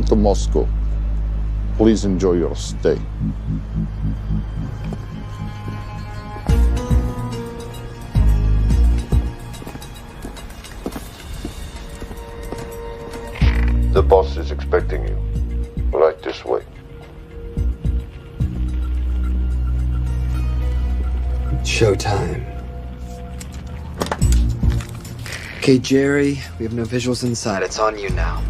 to Moscow. Please enjoy your stay. The boss is expecting you. Right this way. Showtime. Okay, Jerry, we have no visuals inside. It's on you now.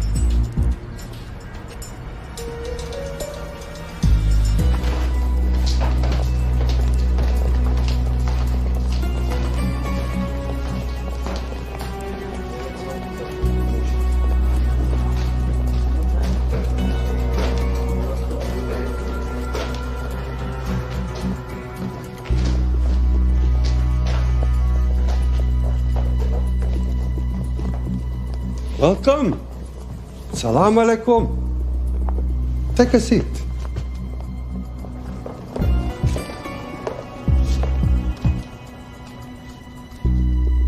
Welcome. Salam alaikum. Take a seat.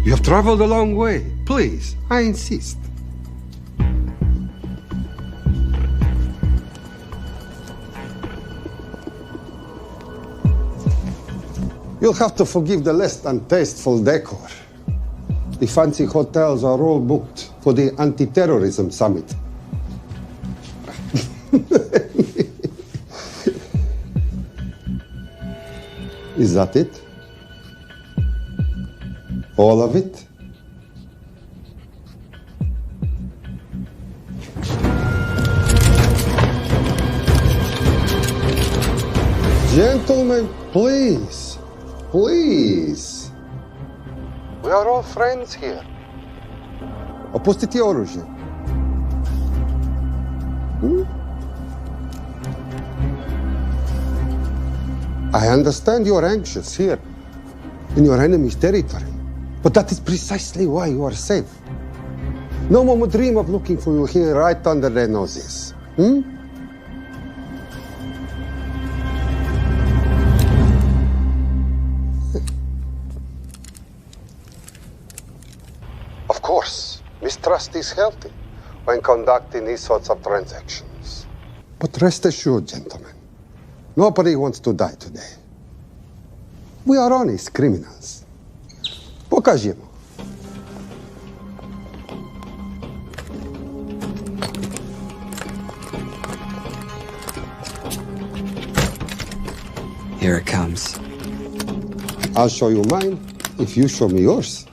You have traveled a long way. Please, I insist. You'll have to forgive the less than tasteful decor. The fancy hotels are all booked for the anti-terrorism summit. Is that it? All of it? Gentlemen, please, please. We are all friends here. Опустите оружие. I understand you're anxious here, in your enemy's territory, but that is precisely why you are safe. No one would dream of looking for you here right under their noses. Of course, mistrust is healthy when conducting these sorts of transactions. But rest assured, gentlemen, nobody wants to die today. We are honest criminals. Покажемо. Here it comes. I'll show you mine if you show me yours.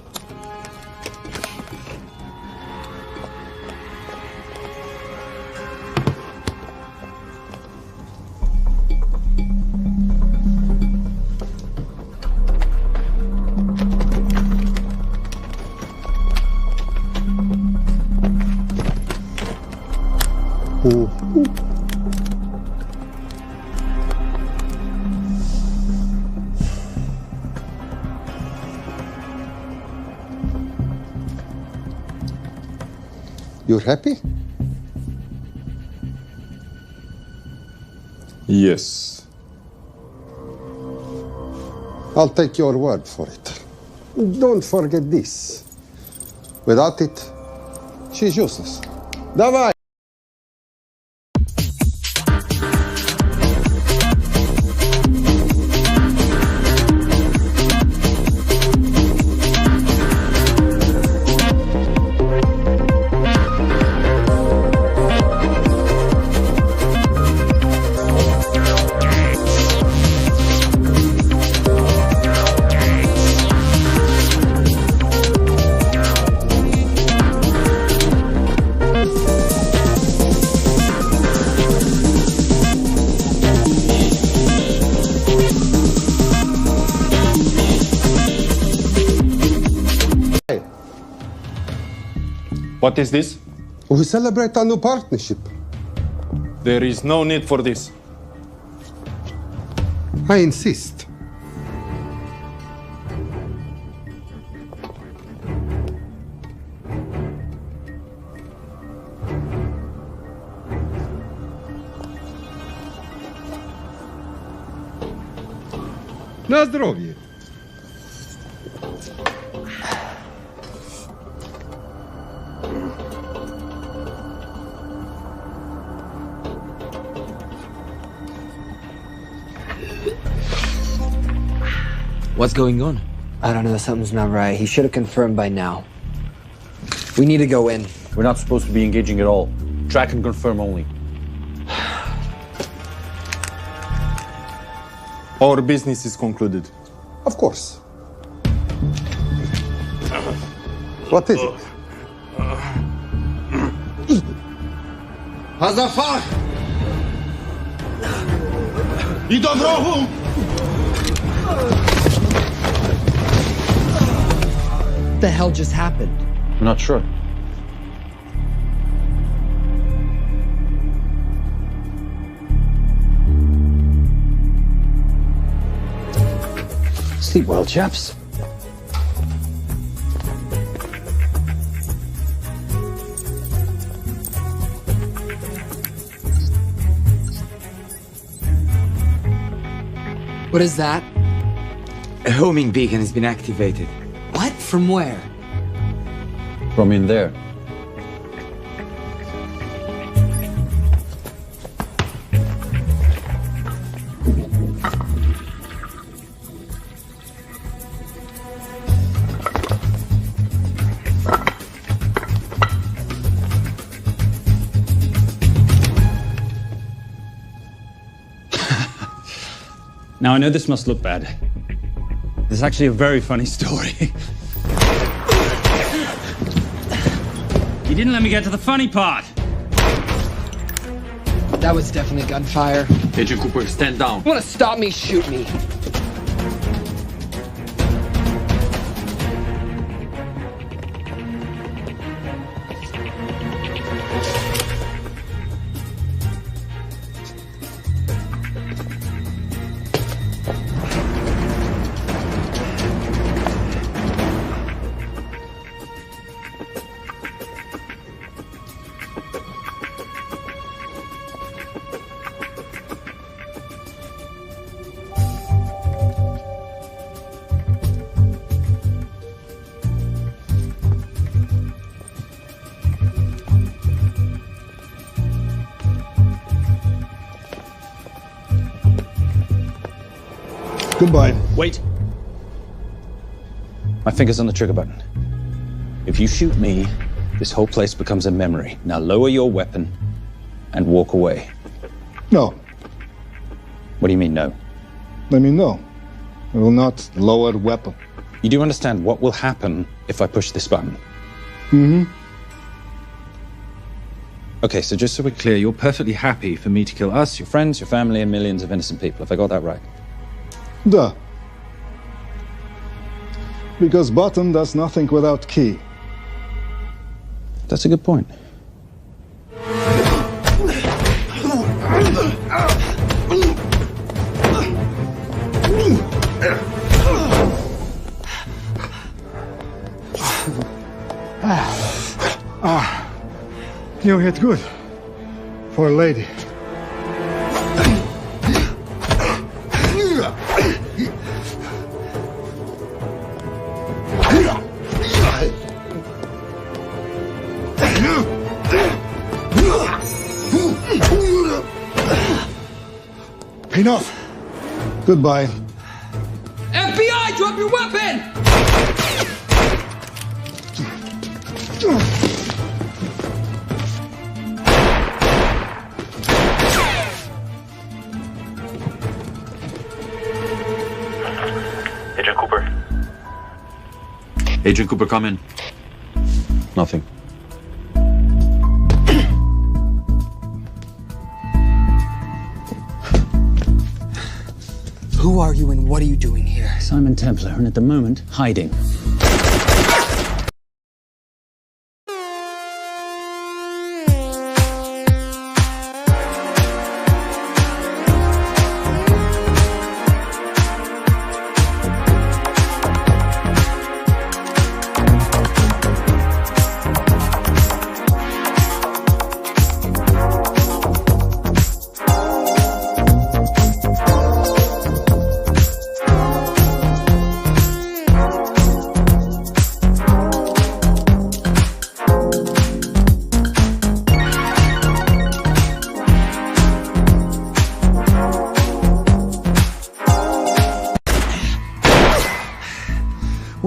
You're happy? Yes. I'll take your word for it. Don't forget this. Without it, she's useless. Давай! What is this? We celebrate our new partnership. There is no need for this. I insist. На здоровье. What's going on? I don't know, something's not right. He should have confirmed by now. We need to go in. We're not supposed to be engaging at all. Track and confirm only. Our business is concluded. Of course. What is it? Hazafar! I do wrogu! What the hell just happened? I'm not sure. Sleep well, chaps. What is that? A homing beacon has been activated. What? From where? From in there. Now, I know this must look bad. This is actually a very funny story. You didn't let me get to the funny part. That was definitely gunfire. Agent Cooper, stand down. Want to stop me? Shoot me. Goodbye. Wait. My finger's on the trigger button. If you shoot me, this whole place becomes a memory. Now lower your weapon and walk away. No. What do you mean, no? Let me know. I will not lower weapon. You do understand what will happen if I push this button? Mm-hmm. Okay, so just so we're clear, you're perfectly happy for me to kill us, your friends, your family, and millions of innocent people. Have I got that right? Duh. Because button does nothing without key. That's a good point. You hit good. For a lady. Enough. Goodbye. FBI, drop your weapon! Agent Cooper. Agent Cooper, come in. Nothing. Who are you and what are you doing here? Simon Templar, and at the moment, hiding.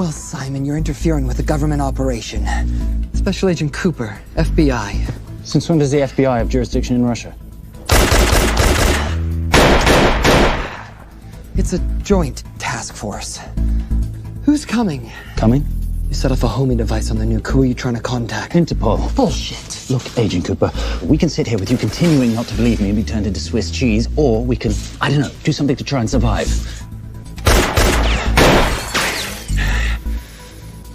Well, Simon, you're interfering with a government operation. Special Agent Cooper, FBI. Since when does the FBI have jurisdiction in Russia? It's a joint task force. Who's coming? Coming? You set off a homing device on the nuke. Who are you trying to contact? Interpol. Bullshit. Look, Agent Cooper, we can sit here with you continuing not to believe me and be turned into Swiss cheese, or we can, I don't know, do something to try and survive.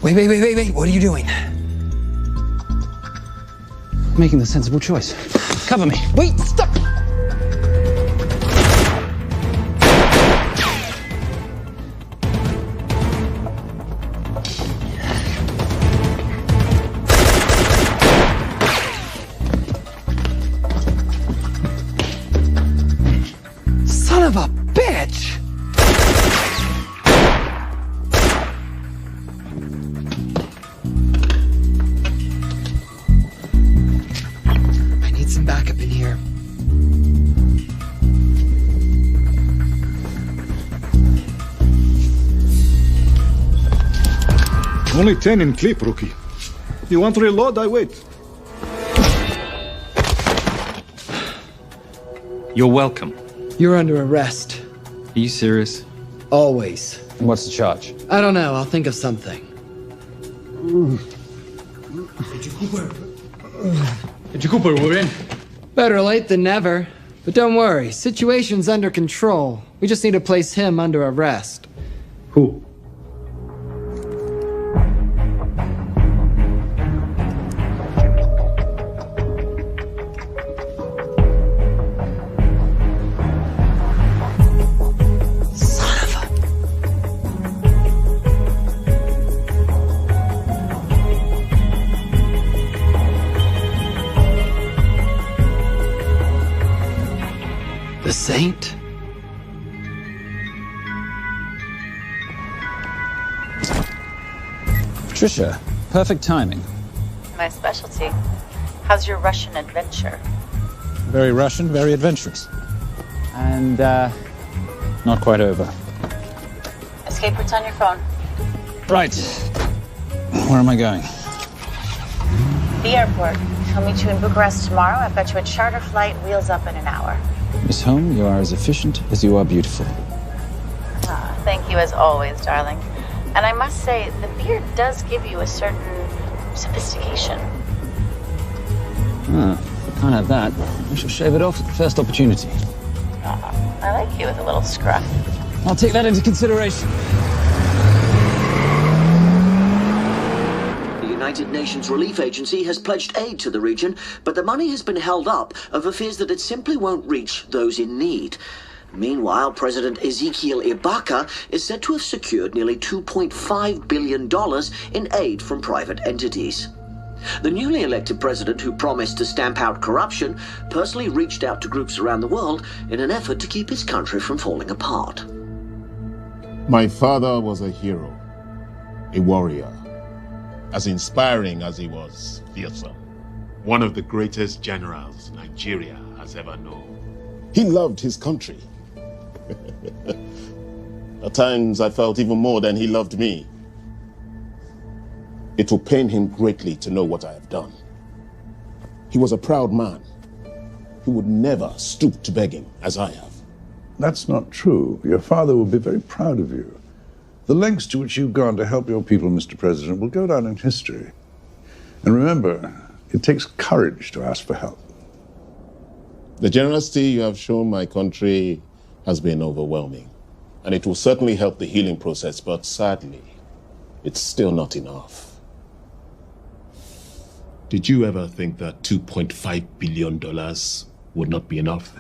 Wait. What are you doing? Making the sensible choice. Cover me. Wait, stop! Son of a bitch! I need some backup in here. Only 10 in clip, rookie. You want to reload? I wait. You're welcome. You're under arrest. Are you serious? Always. And what's the charge? I don't know. I'll think of something. Agent Cooper, we're in. Better late than never. But don't worry. Situation's under control. We just need to place him under arrest. Who? Son of a... The Saint? Patricia, perfect timing. My specialty. How's your Russian adventure? Very Russian, very adventurous. And, not quite over. Escape routes on your phone. Right. Where am I going? The airport. I'll meet you in Bucharest tomorrow. I've got you a charter flight, wheels up in an hour. Miss Holm, you are as efficient as you are beautiful. Ah, thank you as always, darling. And I must say, the beard does give you a certain sophistication. Ah, can't have that. I shall shave it off at the first opportunity. I like you with a little scruff. I'll take that into consideration. The United Nations Relief Agency has pledged aid to the region, but the money has been held up over fears that it simply won't reach those in need. Meanwhile, President Ezekiel Ibaka is said to have secured nearly $2.5 billion in aid from private entities. The newly elected president, who promised to stamp out corruption, personally reached out to groups around the world in an effort to keep his country from falling apart. My father was a hero, a warrior, as inspiring as he was fearsome. One of the greatest generals Nigeria has ever known. He loved his country. At times I felt even more than he loved me. It will pain him greatly to know what I have done. He was a proud man. He would never stoop to begging as I have. That's not true. Your father will be very proud of you. The lengths to which you've gone to help your people, Mr. President, will go down in history. And remember, it takes courage to ask for help. The generosity you have shown my country has been overwhelming. And it will certainly help the healing process, but sadly, it's still not enough. Did you ever think that $2.5 billion would not be enough?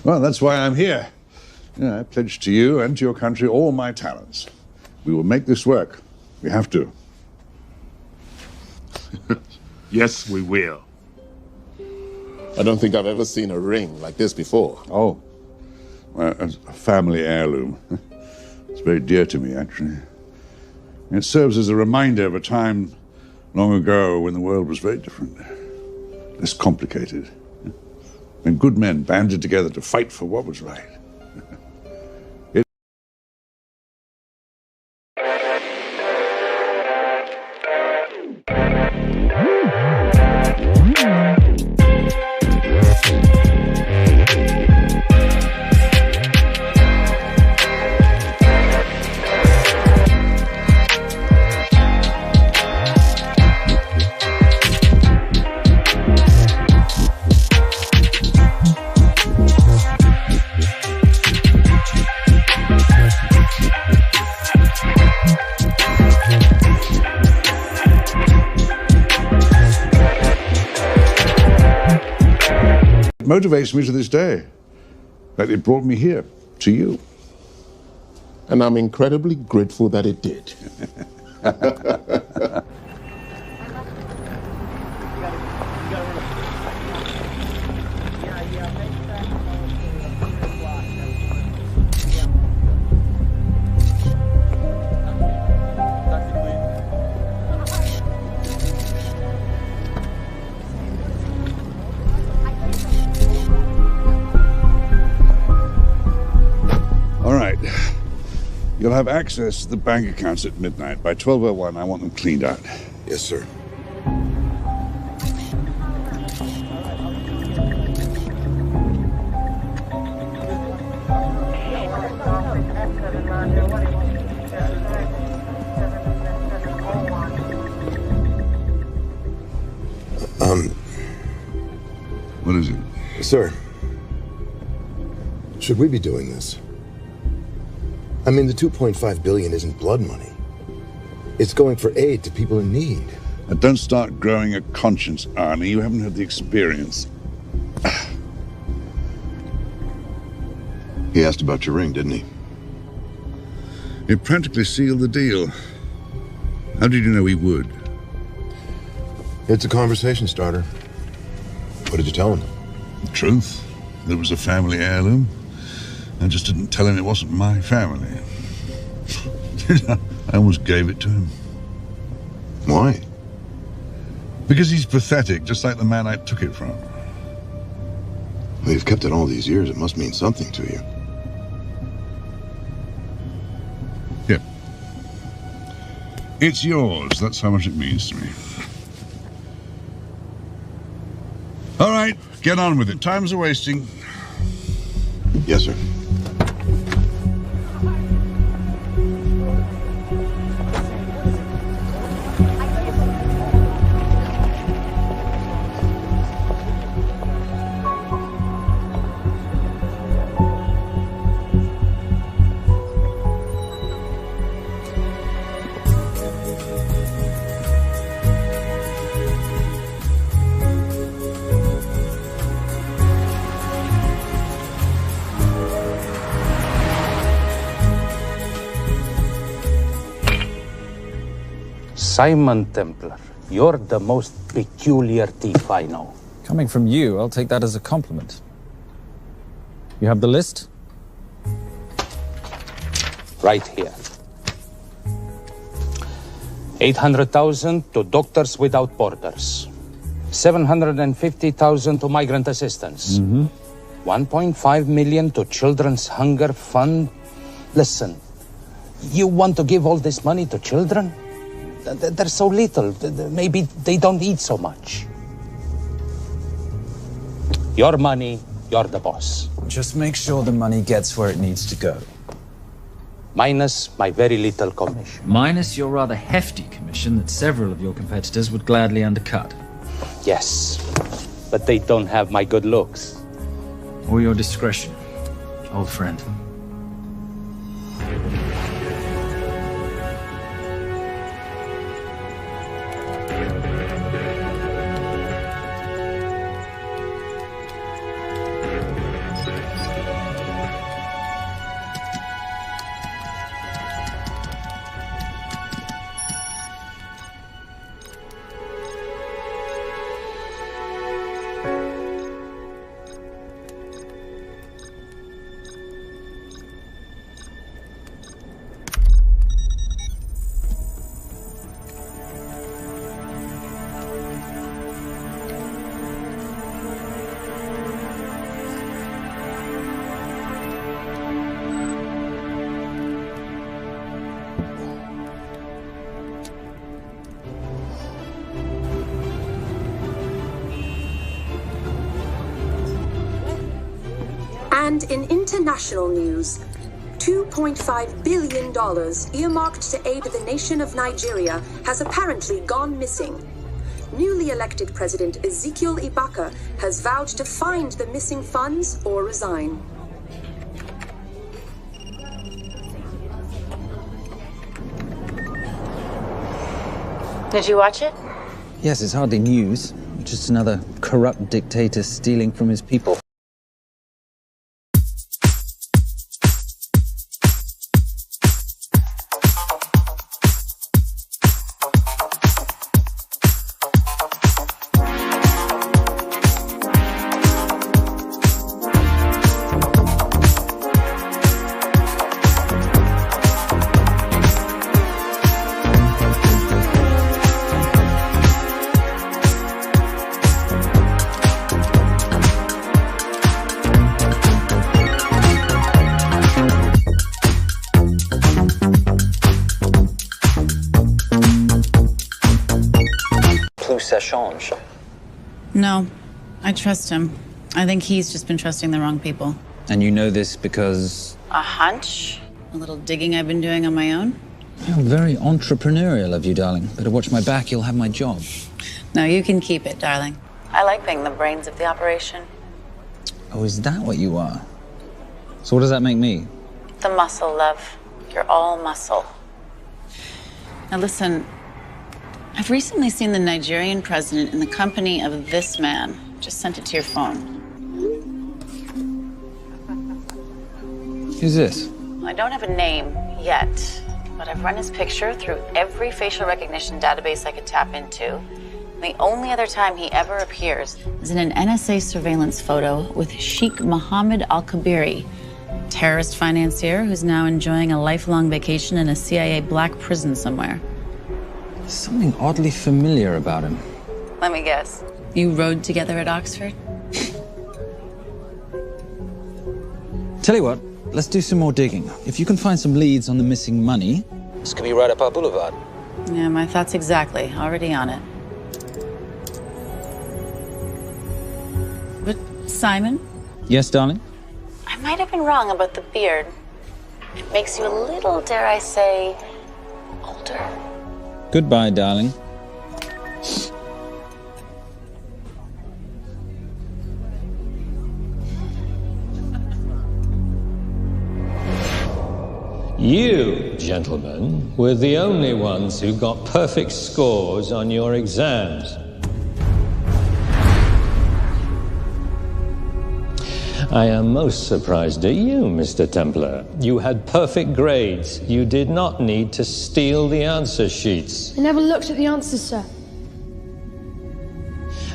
Well, that's why I'm here. I pledge to you and to your country all my talents. We will make this work. We have to. Yes, we will. I don't think I've ever seen a ring like this before. Oh, well, it's a family heirloom. It's very dear to me, actually. It serves as a reminder of a time long ago when the world was very different, less complicated, when good men banded together to fight for what was right. It motivates me to this day. That it brought me here, to you. And I'm incredibly grateful that it did. All right. You'll have access to the bank accounts at midnight. By 12:01, I want them cleaned out. Yes, sir. What is it? Sir, should we be doing this? I mean, the $2.5 billion isn't blood money. It's going for aid to people in need. And don't start growing a conscience, Arnie. You haven't had the experience. He asked about your ring, didn't he? It practically sealed the deal. How did you know he would? It's a conversation starter. What did you tell him? The truth. There was a family heirloom. I just didn't tell him it wasn't my family. I almost gave it to him. Why? Because he's pathetic, just like the man I took it from. Well, you've kept it all these years. It must mean something to you. Yeah. It's yours. That's how much it means to me. All right, get on with it. Time's a wasting. Yes, sir. Simon Templar, you're the most peculiar thief I know. Coming from you, I'll take that as a compliment. You have the list? Right here. 800,000 to Doctors Without Borders. 750,000 to migrant assistance. 1.5 million to Children's Hunger Fund. Listen, you want to give all this money to children? They're so little. Maybe they don't eat so much. Your money, you're the boss. Just make sure the money gets where it needs to go. Minus my very little commission. Minus your rather hefty commission that several of your competitors would gladly undercut. Yes, but they don't have my good looks. Or your discretion, old friend. And in international news, $2.5 billion earmarked to aid the nation of Nigeria has apparently gone missing. Newly elected President Ezekiel Ibaka has vowed to find the missing funds or resign. Did you watch it? Yes, it's hardly news. Just another corrupt dictator stealing from his people. No, I trust him. I think he's just been trusting the wrong people. And you know this because... A hunch? A little digging I've been doing on my own? You're very entrepreneurial of you, darling. Better watch my back, you'll have my job. No, you can keep it, darling. I like being the brains of the operation. Oh, is that what you are? So what does that make me? The muscle, love. You're all muscle. Now listen, I've recently seen the Nigerian president in the company of this man. Just sent it to your phone. Who's this? I don't have a name yet, but I've run his picture through every facial recognition database I could tap into. The only other time he ever appears is in an NSA surveillance photo with Sheikh Mohammed Al-Kabiri, terrorist financier who's now enjoying a lifelong vacation in a CIA black prison somewhere. There's something oddly familiar about him. Let me guess. You rode together at Oxford? Tell you what, let's do some more digging. If you can find some leads on the missing money, this could be right up our boulevard. Yeah, my thoughts exactly. Already on it. But, Simon? Yes, darling? I might have been wrong about the beard. It makes you a little, dare I say, older. Goodbye, darling. You, gentlemen, were the only ones who got perfect scores on your exams. I am most surprised at you, Mr. Templar. You had perfect grades. You did not need to steal the answer sheets. I never looked at the answers, sir.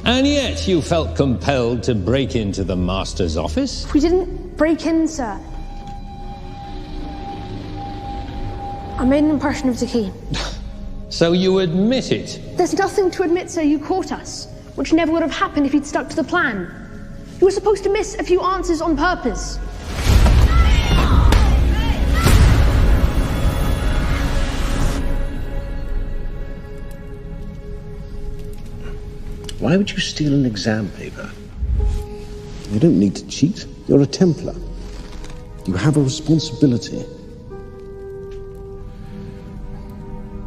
And yet you felt compelled to break into the master's office? We didn't break in, sir. I made an impression of the key. So you admit it? There's nothing to admit, sir. You caught us, which never would have happened if you'd stuck to the plan. You were supposed to miss a few answers on purpose. Why would you steal an exam paper? You don't need to cheat. You're a Templar. You have a responsibility.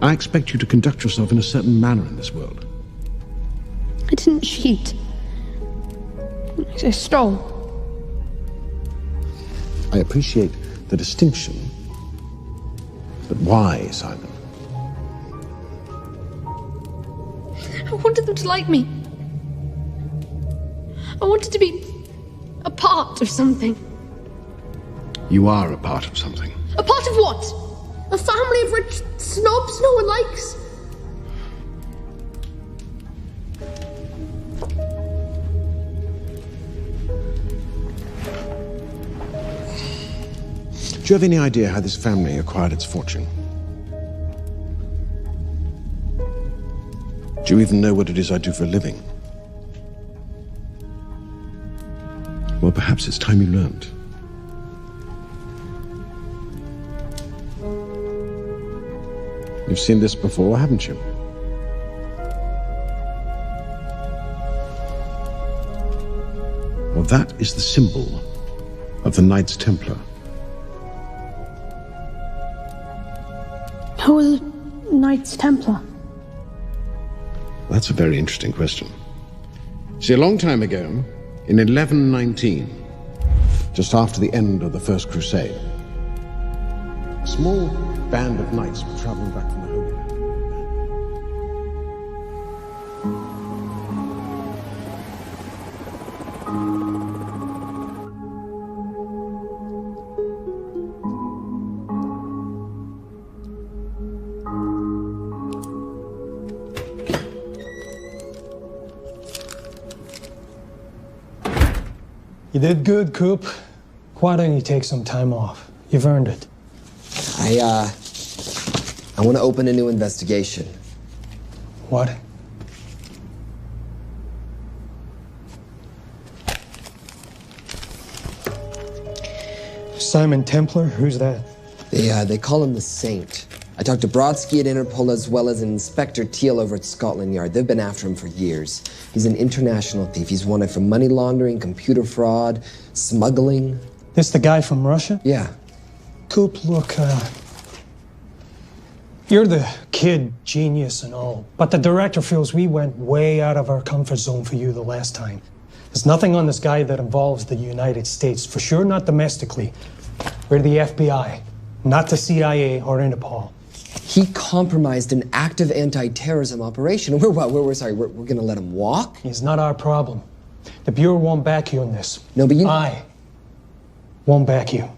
I expect you to conduct yourself in a certain manner in this world. I didn't cheat. I stole. I appreciate the distinction. But why, Simon? I wanted them to like me. I wanted to be a part of something. You are a part of something. A part of what? A family of rich snobs no one likes? Do you have any idea how this family acquired its fortune? Do you even know what it is I do for a living? Well, perhaps it's time you learned. You've seen this before, haven't you? Well, that is the symbol of the Knights Templar. Who are the Knights Templar? That's a very interesting question. See, a long time ago, in 1119, just after the end of the First Crusade, a small band of knights were traveling back from the Holy Land. You did good, Coop. Why don't you take some time off? You've earned it. I want to open a new investigation. What? Simon Templar? Who's that? They call him the Saint. I talked to Brodsky at Interpol as well as Inspector Teal over at Scotland Yard. They've been after him for years. He's an international thief. He's wanted for money laundering, computer fraud, smuggling. This the guy from Russia? Yeah. Coop, look, you're the kid genius and all, but the director feels we went way out of our comfort zone for you the last time. There's nothing on this guy that involves the United States, for sure not domestically. We're the FBI, not the CIA or Interpol. He compromised an active anti-terrorism operation. We're gonna let him walk? He's not our problem. The Bureau won't back you on this. No, but I won't back you.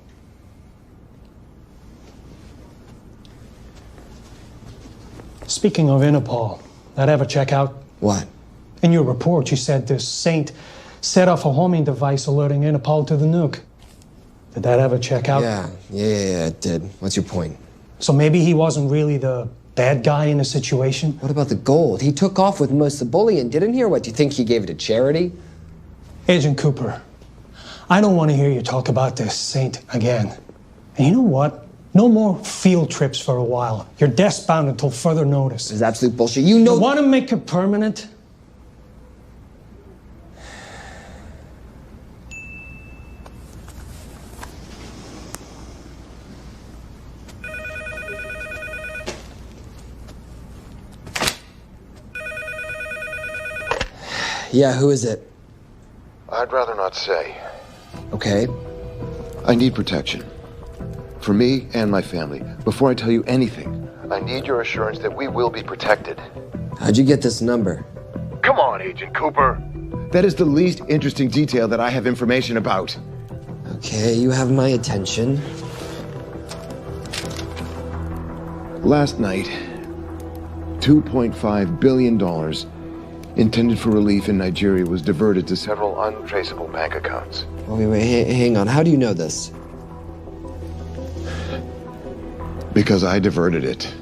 Speaking of Interpol, that ever check out? What? In your report, you said this Saint set off a homing device alerting Interpol to the nuke. Did that ever check out? Yeah, it did. What's your point? So maybe he wasn't really the bad guy in the situation? What about the gold? He took off with most of the bullion, didn't he? Or what, do you think he gave it to charity? Agent Cooper, I don't want to hear you talk about this Saint again. And you know what? No more field trips for a while. You're desk-bound until further notice. This is absolute bullshit. You know... You want to make it permanent? Yeah, who is it? I'd rather not say. Okay. I need protection. For me and my family. Before I tell you anything, I need your assurance that we will be protected. How'd you get this number? Come on, Agent Cooper. That is the least interesting detail that I have information about. Okay, you have my attention. Last night, $2.5 billion intended for relief in Nigeria was diverted to several untraceable bank accounts. Wait, hang on. How do you know this? Because I diverted it.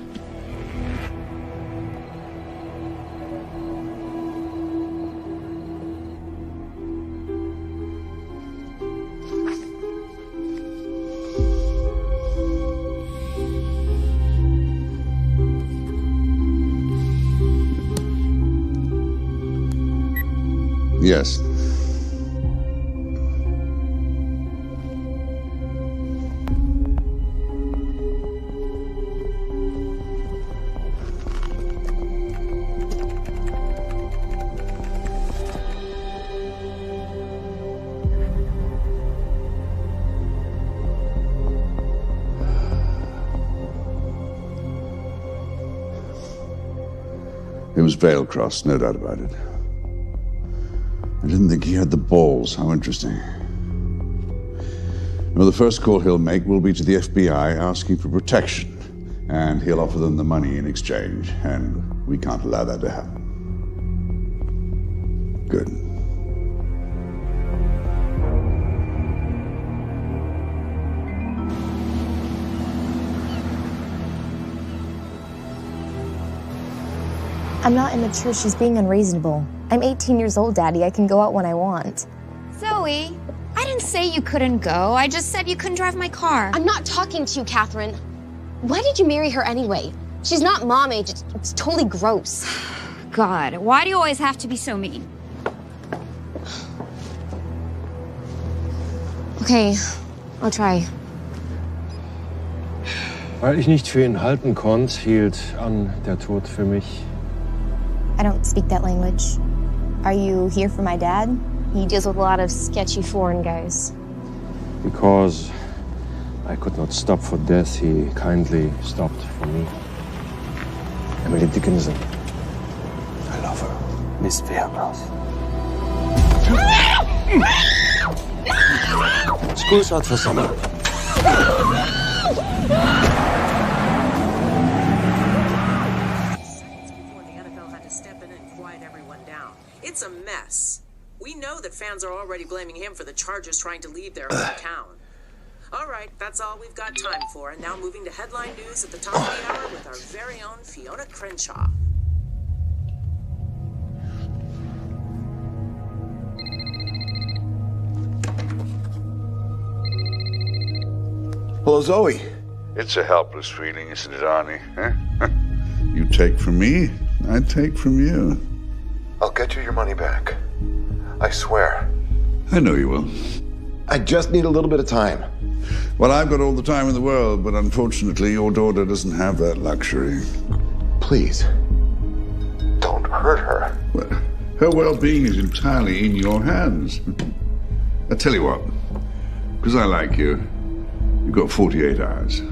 Yes. It was Veilcross, no doubt about it. I didn't think he had the balls. How interesting. Well, the first call he'll make will be to the FBI asking for protection. And he'll offer them the money in exchange. And we can't allow that to happen. Good. I'm not immature. She's being unreasonable. I'm 18 years old, Daddy. I can go out when I want. Zoe, I didn't say you couldn't go. I just said you couldn't drive my car. I'm not talking to you, Catherine. Why did you marry her anyway? She's not mom age. It's totally gross. God, why do you always have to be so mean? Okay, I'll try. Weil ich nicht für ihn halten konnte, hielt an der Tod für mich. I don't speak that language. Are you here for my dad? He deals with a lot of sketchy foreign guys. Because I could not stop for death, he kindly stopped for me. Emily Dickinson. I love her. Miss Veilcross. School start for summer. It's a mess. We know that fans are already blaming him for the Chargers trying to leave their hometown. All right, that's all we've got time for. And now moving to headline news at the top of the hour with our very own Fiona Crenshaw. Hello, Zoe. It's a helpless feeling, isn't it, Arnie? Huh? You take from me, I take from you. I'll get you your money back. I swear. I know you will. I just need a little bit of time. Well, I've got all the time in the world, but unfortunately, your daughter doesn't have that luxury. Please, don't hurt her. Well, her well-being is entirely in your hands. I tell you what, because I like you, you've got 48 hours.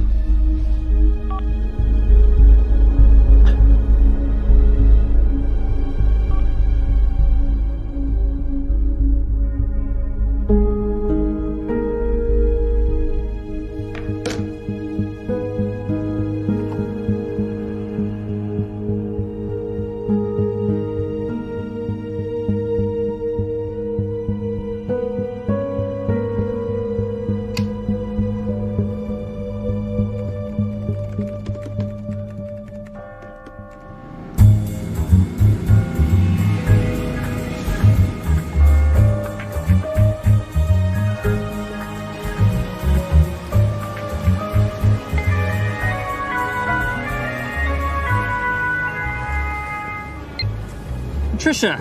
Trisha,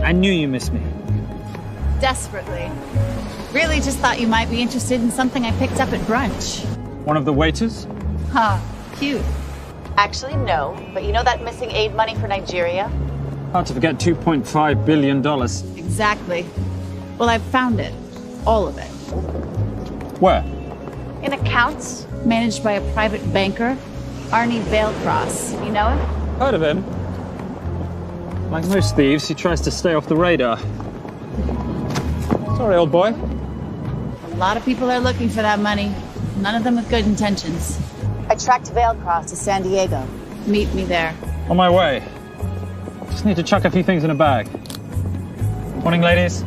I knew you missed me. Desperately. Really just thought you might be interested in something I picked up at brunch. One of the waiters? Huh, cute. Actually, no, but you know that missing aid money for Nigeria? Hard to forget $2.5 billion. Exactly. Well, I've found it. All of it. Where? In accounts managed by a private banker, Arnie Vailcross. You know him? Heard of him. Like most thieves, he tries to stay off the radar. Sorry, old boy. A lot of people are looking for that money. None of them with good intentions. I tracked Vailcross to San Diego. Meet me there. On my way. Just need to chuck a few things in a bag. Morning, ladies.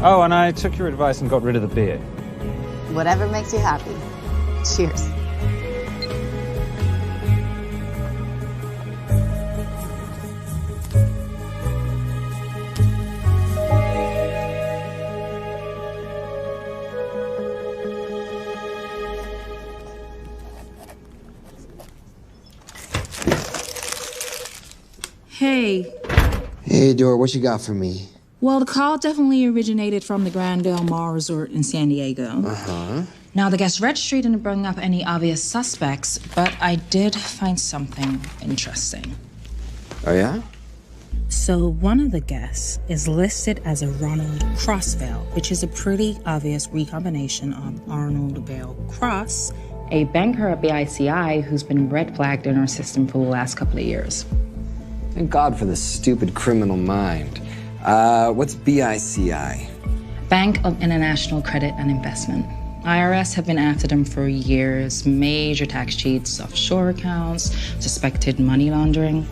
Oh, and I took your advice and got rid of the beer. Whatever makes you happy. Cheers. Hey. Hey, Dora, what you got for me? Well, the call definitely originated from the Grand Del Mar Resort in San Diego. Uh-huh. Now, the guest registry didn't bring up any obvious suspects, but I did find something interesting. Oh, yeah? So, one of the guests is listed as a Ronald Crossvale, which is a pretty obvious recombination of Arnold Vale Cross, a banker at BICI who's been red flagged in our system for the last couple of years. Thank God for the stupid criminal mind. What's BICI? Bank of International Credit and Investment. IRS have been after them for years. Major tax cheats, offshore accounts, suspected money laundering.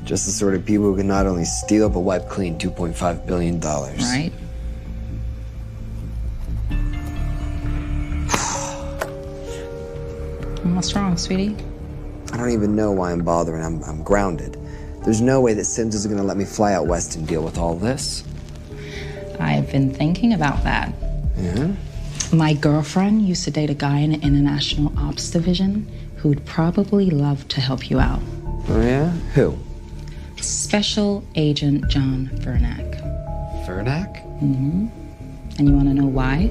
Just the sort of people who can not only steal but wipe clean $2.5 billion. Right. What's wrong, sweetie? I don't even know why I'm bothering. I'm grounded. There's no way that Sims is going to let me fly out west and deal with all this. I've been thinking about that. Yeah? My girlfriend used to date a guy in the International Ops Division who'd probably love to help you out. Oh, yeah? Who? Special Agent John Vernack. Vernack? Mm-hmm. And you want to know why?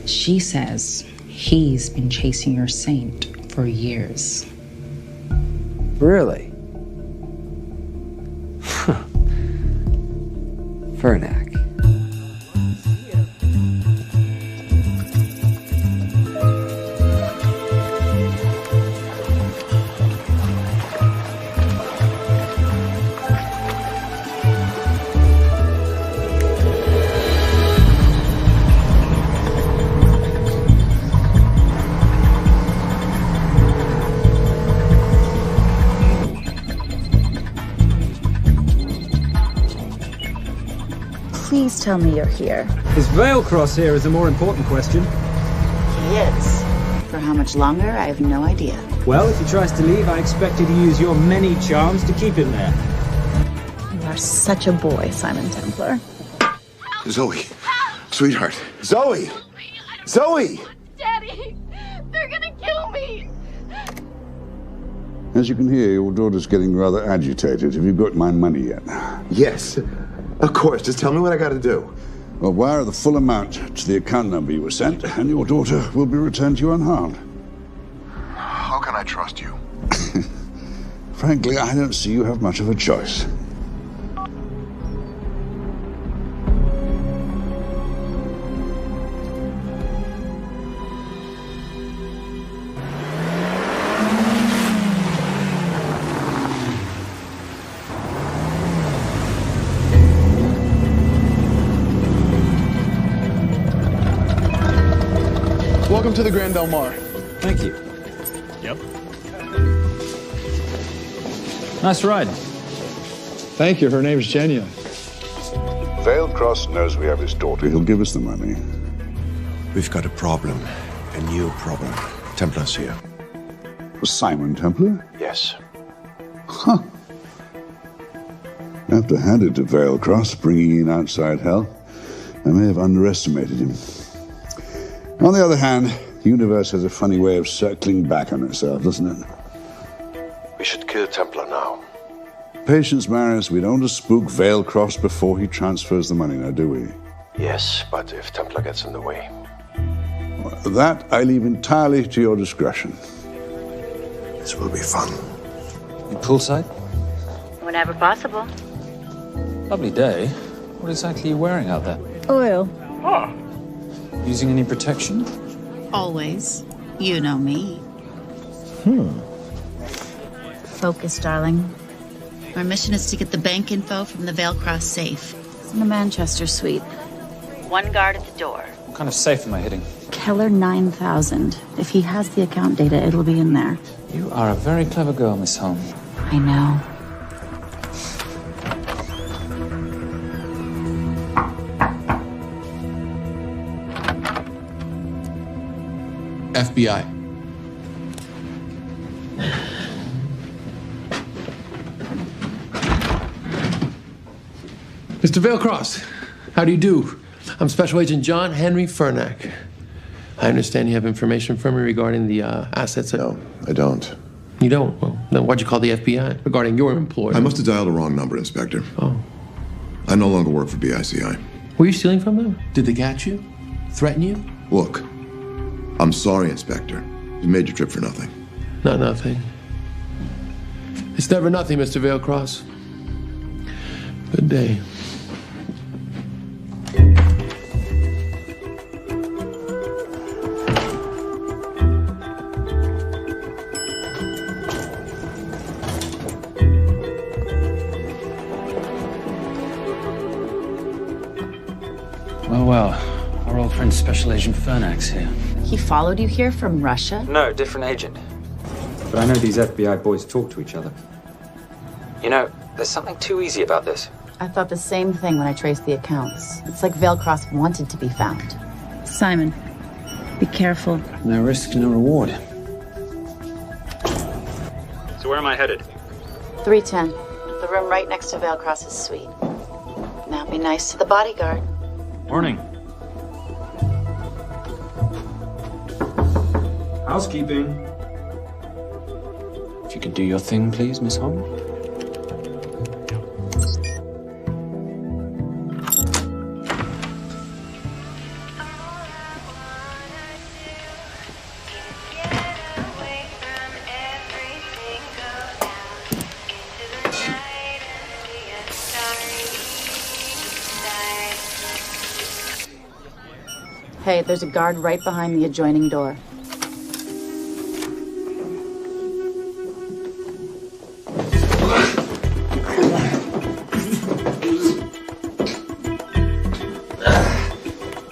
She says he's been chasing your saint for years. Really? Vernack. please tell me you're here? Is Veilcross here is a more important question. He is. For how much longer, I have no idea. Well, if he tries to leave, I expect you to use your many charms to keep him there. You are such a boy, Simon Templar. Zoe. Sweetheart. Zoe! Zoe! Daddy, they're gonna kill me. As you can hear, your daughter's getting rather agitated. Have you got my money yet? Yes. Of course. Just tell me what I gotta do. Well, wire the full amount to the account number you were sent, and your daughter will be returned to you unharmed. How can I trust you? Frankly, I don't see you have much of a choice. Welcome to the Grand Del Mar. Thank you. Yep. Nice ride. Thank you. Her name's Genya. Veilcross knows we have his daughter. He'll give us the money. We've got a problem. A new problem. Templar's here. Simon Templar? Yes. Huh. I have to hand it to Veilcross, bringing in outside help. I may have underestimated him. On the other hand, the universe has a funny way of circling back on itself, doesn't it? We should kill Templar now. Patience, Maris. We don't want to spook Veilcross before he transfers the money, now, do we? Yes, but if Templar gets in the way. That I leave entirely to your discretion. This will be fun. You poolside? Whenever possible. Lovely day. What exactly are you wearing out there? Oil. Using any protection? Always. You know me. Focus, darling. Our mission is to get the bank info from the Veilcross safe. It's in the Manchester suite. One guard at the door. What kind of safe am I hitting? Keller 9000. If he has the account data, it'll be in there. You are a very clever girl, Miss Holm. I know. FBI. Mr. Veilcross, how do you do? I'm Special Agent John Henry Furnack. I understand you have information from me regarding the assets. No, I don't. You don't? Well, then why'd you call the FBI regarding your employer? I must have dialed the wrong number, Inspector. Oh. I no longer work for BICI. Were you stealing from them? Did they catch you? Threaten you? Look, I'm sorry, Inspector. You made your trip for nothing. Not nothing. It's never nothing, Mr. Veilcross. Good day. Well, our old friend Special Agent Furnack's here. He followed you here from Russia? No, different agent. But I know these FBI boys talk to each other. You know, there's something too easy about this. I thought the same thing when I traced the accounts. It's like Veilcross wanted to be found. Simon, be careful. No risk, no reward. So where am I headed? 310. The room right next to Veilcross's suite. Now be nice to the bodyguard. Morning. Housekeeping. If you could do your thing, please, Miss Holm. Hey, there's a guard right behind the adjoining door.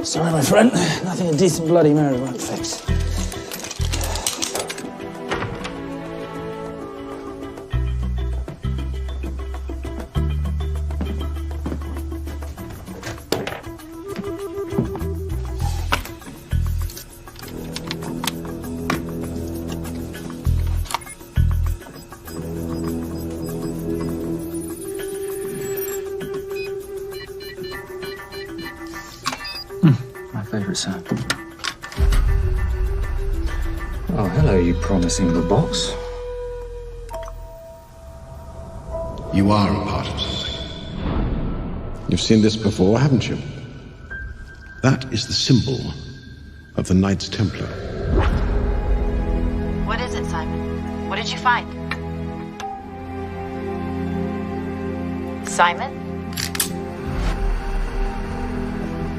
Sorry, my friend. Nothing a decent Bloody Mary won't fix. favourite sound. Oh, hello, you promising the box. You are a part of something. You've seen this before, haven't you? That is the symbol of the Knights Templar. What is it, Simon? What did you find? Simon?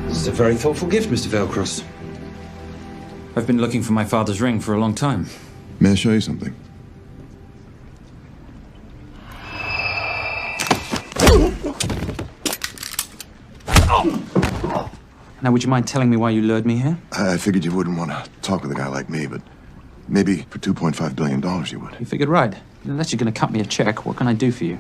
This is a very thoughtful gift, Mr. Veilcross. I've been looking for my father's ring for a long time. May I show you something? Now, would you mind telling me why you lured me here? I figured you wouldn't want to talk with a guy like me, but maybe for $2.5 billion you would. You figured right. Unless you're going to cut me a check, what can I do for you?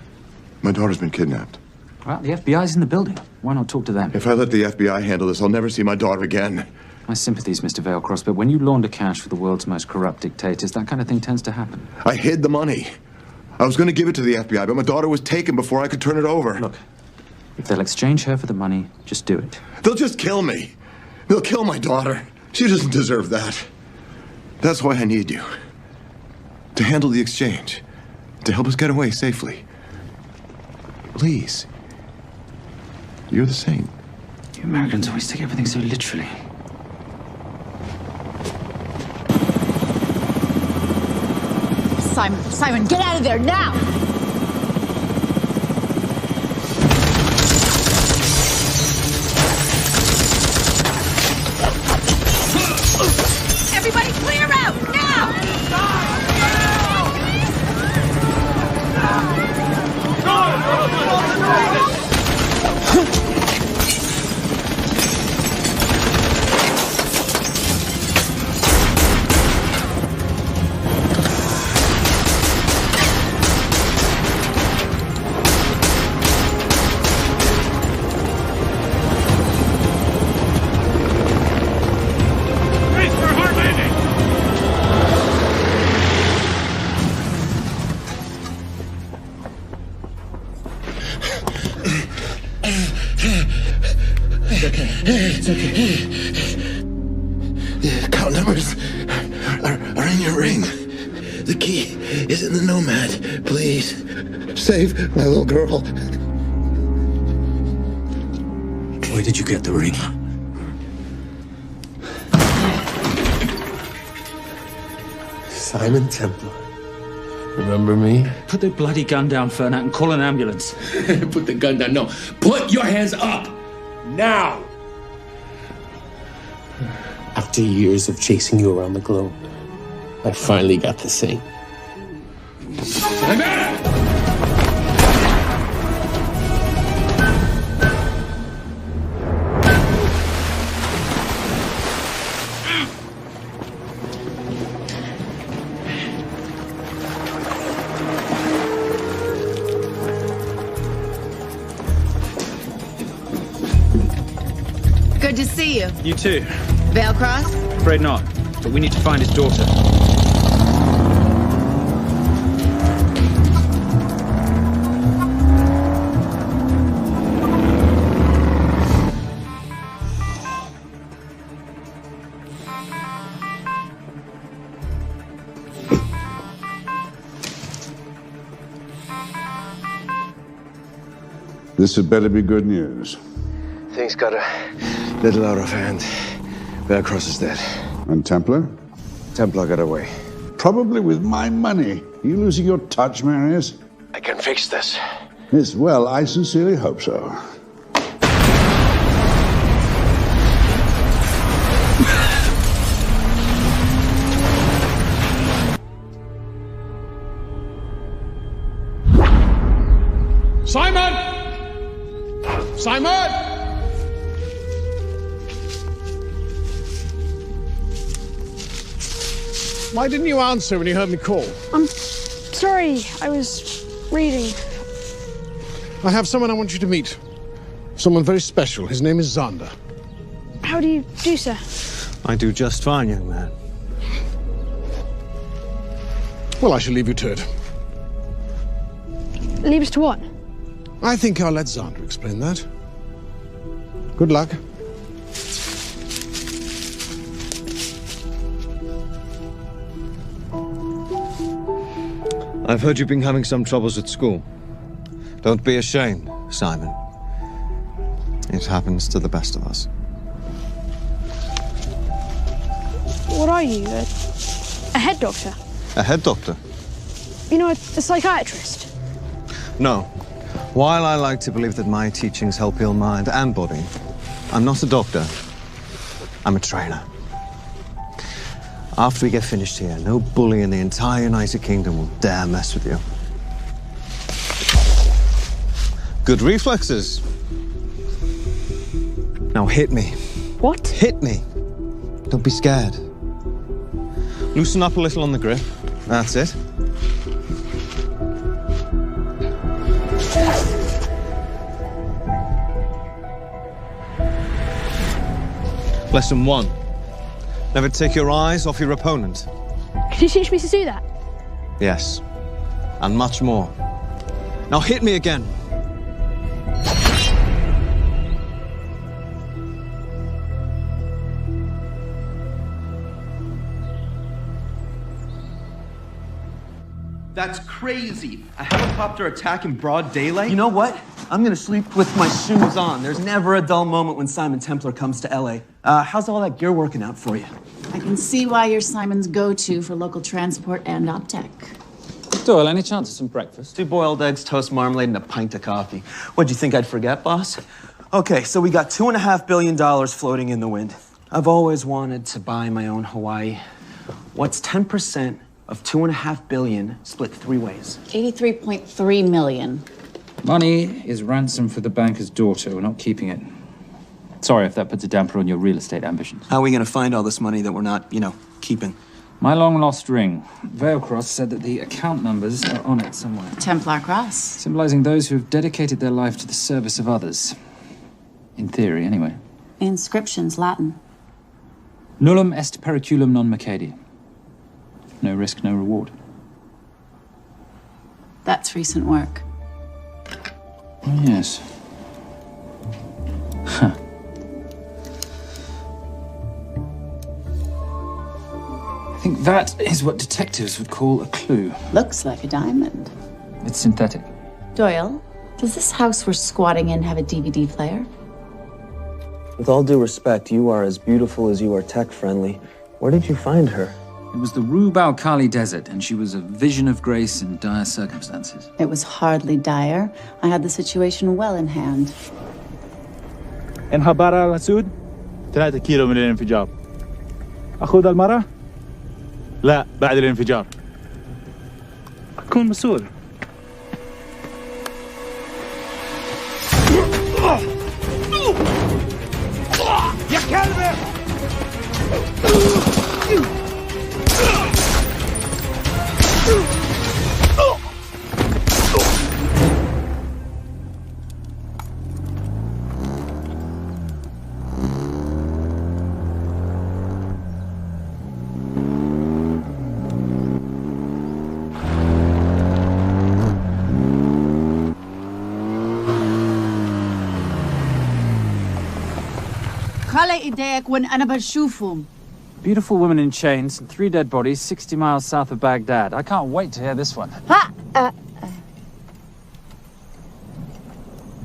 My daughter's been kidnapped. Well, the FBI's in the building. Why not talk to them? If I let the FBI handle this, I'll never see my daughter again. My sympathies, Mr. Veilcross, but when you launder cash for the world's most corrupt dictators, that kind of thing tends to happen. I hid the money. I was going to give it to the FBI, but my daughter was taken before I could turn it over. Look, if they'll exchange her for the money, just do it. They'll just kill me. They'll kill my daughter. She doesn't deserve that. That's why I need you. To handle the exchange. To help us get away safely. Please. You're the saint. You Americans always take everything so literally. Simon, get out of there now! Everybody clear out, now! It's okay. The account numbers are in your ring. The key is in the Nomad. Please, save my little girl. Where did you get the ring? Simon Templar. Remember me? Put the bloody gun down, Fernak, and call an ambulance. Put the gun down. No. Put your hands up! Now! After years of chasing you around the globe, I finally got this thing. Good to see you. You too. Veilcross? Afraid not, but we need to find his daughter. This had better be good news. Things got a little out of hand. Veilcross is dead. And Templar? Templar got away. Probably with my money. Are you losing your touch, Marius? I can fix this. Yes, well, I sincerely hope so. Simon! Simon! Why didn't you answer when you heard me call? I'm sorry, I was reading. I have someone I want you to meet. Someone very special. His name is Xander. How do you do, sir? I do just fine, young man. Well, I shall leave you to it. Leave us to what? I think I'll let Xander explain that. Good luck. I've heard you've been having some troubles at school. Don't be ashamed, Simon. It happens to the best of us. What are you? A head doctor? A head doctor? You know, a psychiatrist? No. While I like to believe that my teachings help heal mind and body, I'm not a doctor. I'm a trainer. After we get finished here, no bully in the entire United Kingdom will dare mess with you. Good reflexes. Now hit me. What? Hit me. Don't be scared. Loosen up a little on the grip. That's it. Lesson 1. Never take your eyes off your opponent. Can you teach me to do that? Yes. And much more. Now hit me again. That's crazy. A helicopter attack in broad daylight? You know what? I'm gonna sleep with my shoes on. There's never a dull moment when Simon Templar comes to LA. How's all that gear working out for you? I can see why you're Simon's go-to for local transport and optech. Doyle, any chance of some breakfast? 2 boiled eggs, toast, marmalade, and a pint of coffee. What'd you think I'd forget, boss? Okay, so we got $2.5 billion floating in the wind. I've always wanted to buy my own Hawaii. What's 10% of $2.5 billion split 3 ways? 83.3 million. Money is ransom for the banker's daughter. We're not keeping it. Sorry if that puts a damper on your real estate ambitions. How are we gonna find all this money that we're not, keeping? My long-lost ring. Veilcross said that the account numbers are on it somewhere. Templar Cross. Symbolizing those who have dedicated their life to the service of others. In theory, anyway. The inscription's Latin. Nullum est periculum non mercedi. No risk, no reward. That's recent work. Oh, yes. Huh. I think that is what detectives would call a clue. Looks like a diamond. It's synthetic. Doyle, does this house we're squatting in have a DVD player? With all due respect, you are as beautiful as you are tech-friendly. Where did you find her? It was the Rub al-Khali Desert, and she was a vision of grace in dire circumstances. It was hardly dire. I had the situation well in hand. انخبار على السود 3 كيلو من الانفجار. أخذ المرة؟ لا بعد الانفجار. أكون مسؤول. يا كلب! Beautiful woman in chains and 3 dead bodies 60 miles south of Baghdad. I can't wait to hear this one.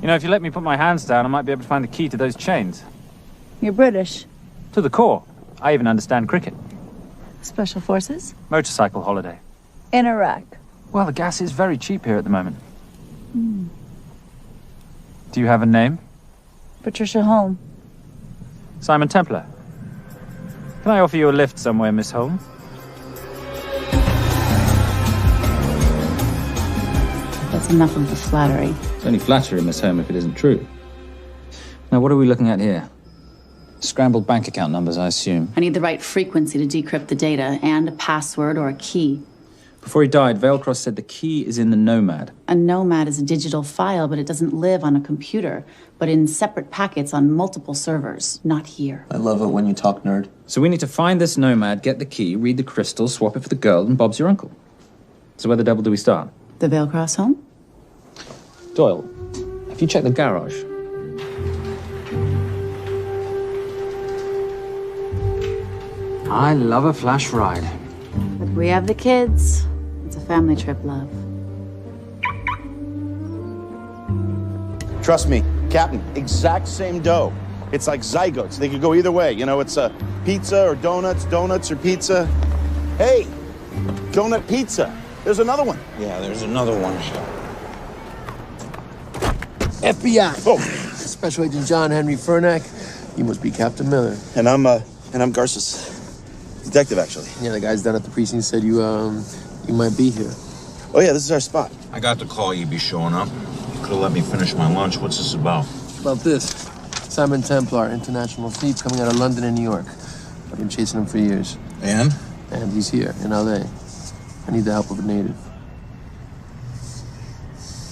You know, if you let me put my hands down, I might be able to find the key to those chains. You're British. To the core. I even understand cricket. Special forces? Motorcycle holiday. In Iraq. Well, the gas is very cheap here at the moment. Do you have a name? Patricia Holm. Simon Templar. Can I offer you a lift somewhere, Miss Holm? That's enough of the flattery. It's only flattery, Miss Holm, if it isn't true. Now, what are we looking at here? Scrambled bank account numbers, I assume. I need the right frequency to decrypt the data and a password or a key. Before he died, Veilcross said the key is in the Nomad. A Nomad is a digital file, but it doesn't live on a computer, but in separate packets on multiple servers, not here. I love it when you talk nerd. So we need to find this Nomad, get the key, read the crystal, swap it for the girl, and Bob's your uncle. So where the devil do we start? The Veilcross home? Doyle, have you checked the garage? I love a flash ride. But we have the kids. It's a family trip, love. Trust me, Captain, exact same dough. It's like zygotes. They could go either way. You know, it's pizza or donuts, donuts or pizza. Hey, donut pizza. There's another one. Yeah, there's another one. FBI. Oh. Special Agent John Henry Furnack. You must be Captain Miller. And I'm Garces. Detective, actually. Yeah, the guys down at the precinct said you might be here. Oh, yeah, this is our spot. I got the call you'd be showing up. You could have let me finish my lunch. What's this about? About this. Simon Templar, international thief coming out of London and New York. I've been chasing him for years. And? And he's here, in L.A. I need the help of a native.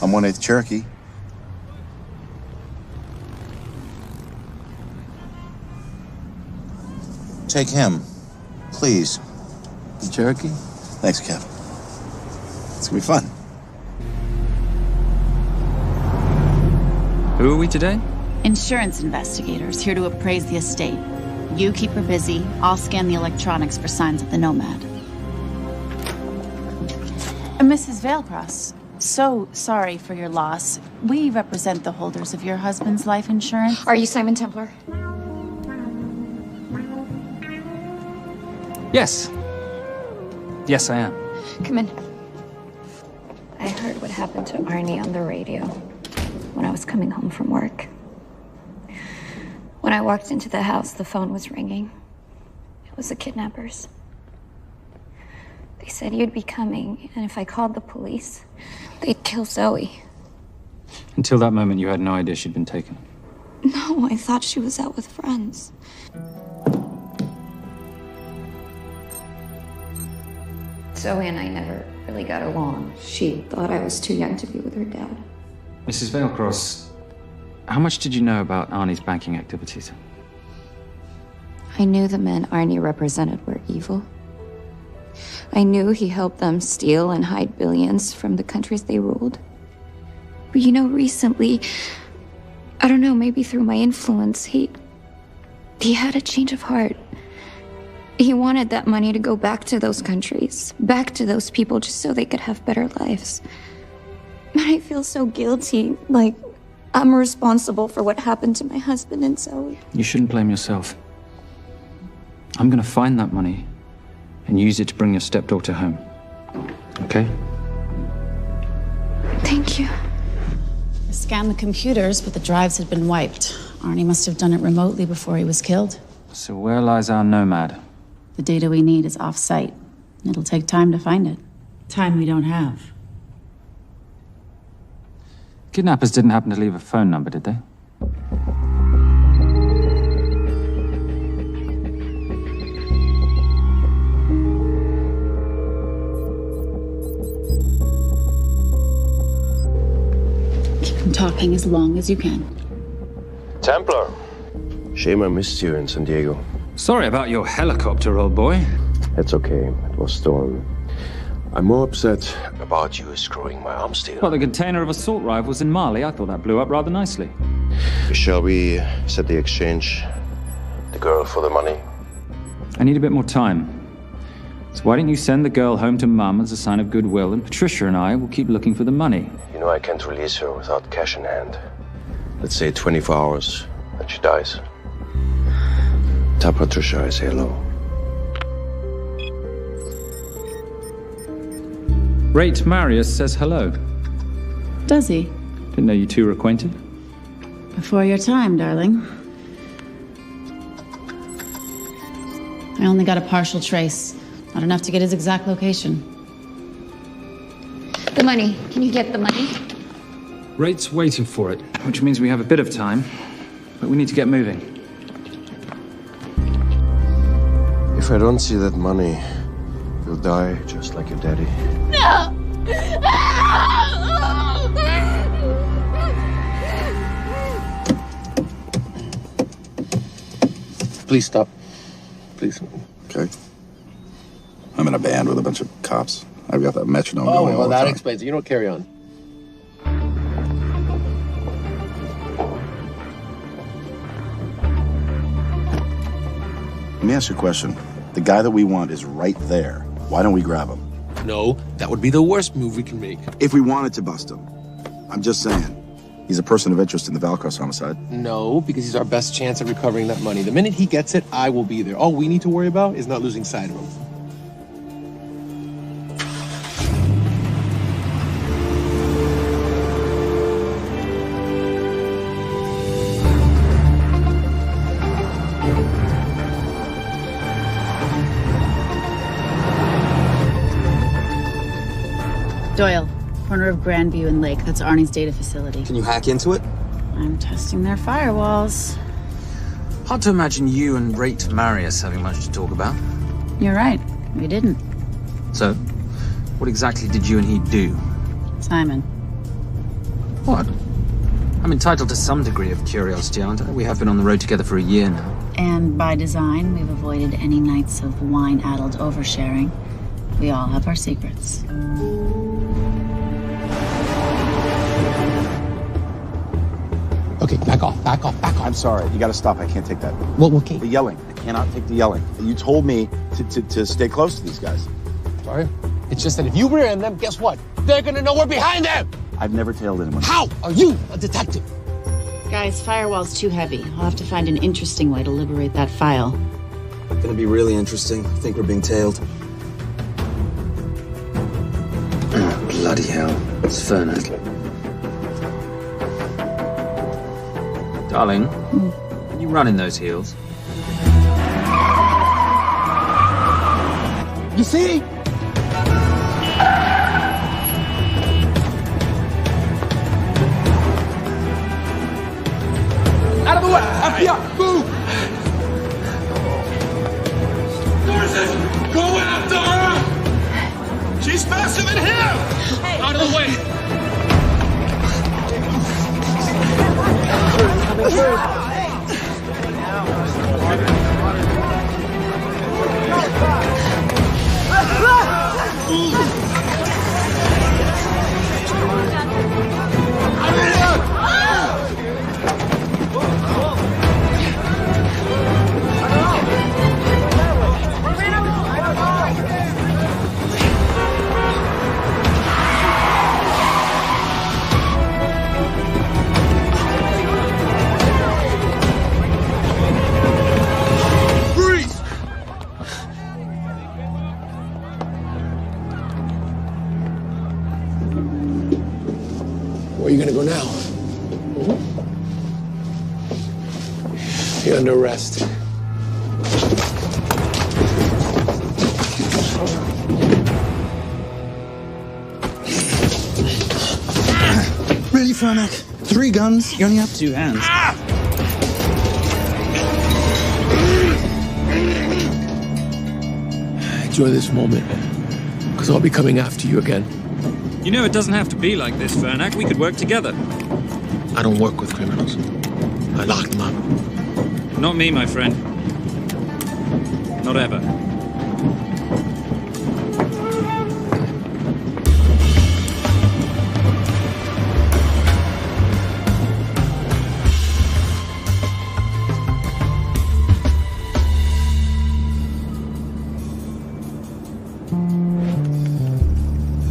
I'm 1/8 Cherokee. Take him, please. The Cherokee? Thanks, Cap. It's gonna be fun. Who are we today? Insurance investigators here to appraise the estate. You keep her busy. I'll scan the electronics for signs of the Nomad. Mrs. Vailcross, so sorry for your loss. We represent the holders of your husband's life insurance. Are you Simon Templar? Yes. Yes, I am. Come in. I heard what happened to Arnie on the radio when I was coming home from work. When I walked into the house, the phone was ringing. It was the kidnappers. They said you'd be coming, and if I called the police, they'd kill Zoe. Until that moment, you had no idea she'd been taken. No, I thought she was out with friends. Zoe and I never really got along. She thought I was too young to be with her dad. Mrs. Vailcross, how much did you know about Arnie's banking activities? I knew the men Arnie represented were evil. I knew he helped them steal and hide billions from the countries they ruled. But you know, recently, I don't know, maybe through my influence, he had a change of heart. He wanted that money to go back to those countries, back to those people, just so they could have better lives. And I feel so guilty, like I'm responsible for what happened to my husband and Zoe. You shouldn't blame yourself. I'm gonna find that money and use it to bring your stepdaughter home. Okay? Thank you. I scanned the computers, but the drives had been wiped. Arnie must have done it remotely before he was killed. So where lies our Nomad? The data we need is off-site. It'll take time to find it. Time we don't have. Kidnappers didn't happen to leave a phone number, did they? Keep them talking as long as you can. Templar. Shame I missed you in San Diego. Sorry about your helicopter, old boy. It's okay. It was stolen. I'm more upset about you screwing my arms deal. Well, the container of assault rifles in Mali, I thought that blew up rather nicely. Shall we set the exchange? The girl for the money? I need a bit more time. So why don't you send the girl home to Mum as a sign of goodwill, and Patricia and I will keep looking for the money. You know I can't release her without cash in hand. Let's say 24 hours, then she dies. Tell Patricia I say hello. Rate Marius says hello. Does he? Didn't know you two were acquainted. Before your time, darling. I only got a partial trace. Not enough to get his exact location. The money. Can you get the money? Rate's waiting for it, which means we have a bit of time, but we need to get moving. If I don't see that money, you'll die just like your daddy. No! Please stop. Please. Okay. I'm in a band with a bunch of cops. I've got that metronome Oh, going all well, the that time. explains it. You don't carry on. Let me ask you a question. The guy that we want is right there. Why don't we grab him? No, that would be the worst move we can make. If we wanted to bust him. I'm just saying. He's a person of interest in the Valkos homicide. No, because he's our best chance at recovering that money. The minute he gets it, I will be there. All we need to worry about is not losing sight of him. Doyle, corner of Grandview and Lake. That's Arnie's data facility. Can you hack into it? I'm testing their firewalls. Hard to imagine you and Rate Marius having much to talk about. You're right. We didn't. So, what exactly did you and he do? Simon. What? I'm entitled to some degree of curiosity, aren't I? We have been on the road together for a year now. And by design, we've avoided any nights of wine-addled oversharing. We all have our secrets. Okay, back off, back off, back off. I'm sorry. You gotta stop. I can't take that. Well, okay. The yelling. I cannot take the yelling. You told me to stay close to these guys. Sorry? It's just that if you rear end them, guess what? They're gonna know we're behind them! I've never tailed anyone. How are you a detective? Guys, firewall's too heavy. I'll have to find an interesting way to liberate that file. Gonna be really interesting. I think we're being tailed. Oh, bloody hell. It's Fernet. Darling, can you run in those heels? You see? Out of the way! FBI! Move! Forces! Go after her! She's faster than him! Hey. Out of the way! Where are you gonna go now? You're under arrest. Really, Fernac? 3 guns? You only have 2 hands. Enjoy this moment, because I'll be coming after you again. You know, it doesn't have to be like this, Fernac. We could work together. I don't work with criminals. I lock them up. Not me, my friend. Not ever.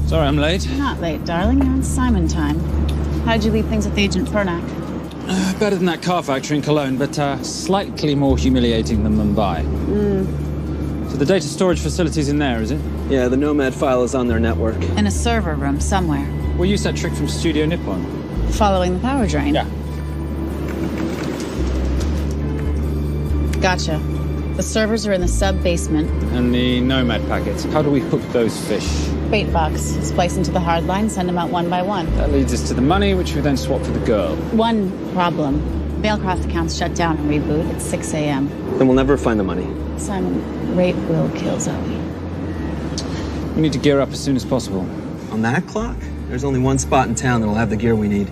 Sorry I'm late. You're not late, darling. You're on Simon time. How'd you leave things with Agent Fernac? Better than that car factory in Cologne, but slightly more humiliating than Mumbai. So the data storage facility's in there, is it? Yeah, the Nomad file is on their network. In a server room somewhere. We'll use that trick from Studio Nippon. Following the power drain? Yeah. Gotcha. The servers are in the sub-basement. And the Nomad packets. How do we hook those fish? Bait box. Splice into the hard line, send them out one by one. That leads us to the money, which we then swap for the girl. One problem. Mailcraft accounts shut down and reboot at 6 a.m. Then we'll never find the money. Simon, Rape will kill Zoe. We need to gear up as soon as possible. On that clock? There's only one spot in town that'll have the gear we need.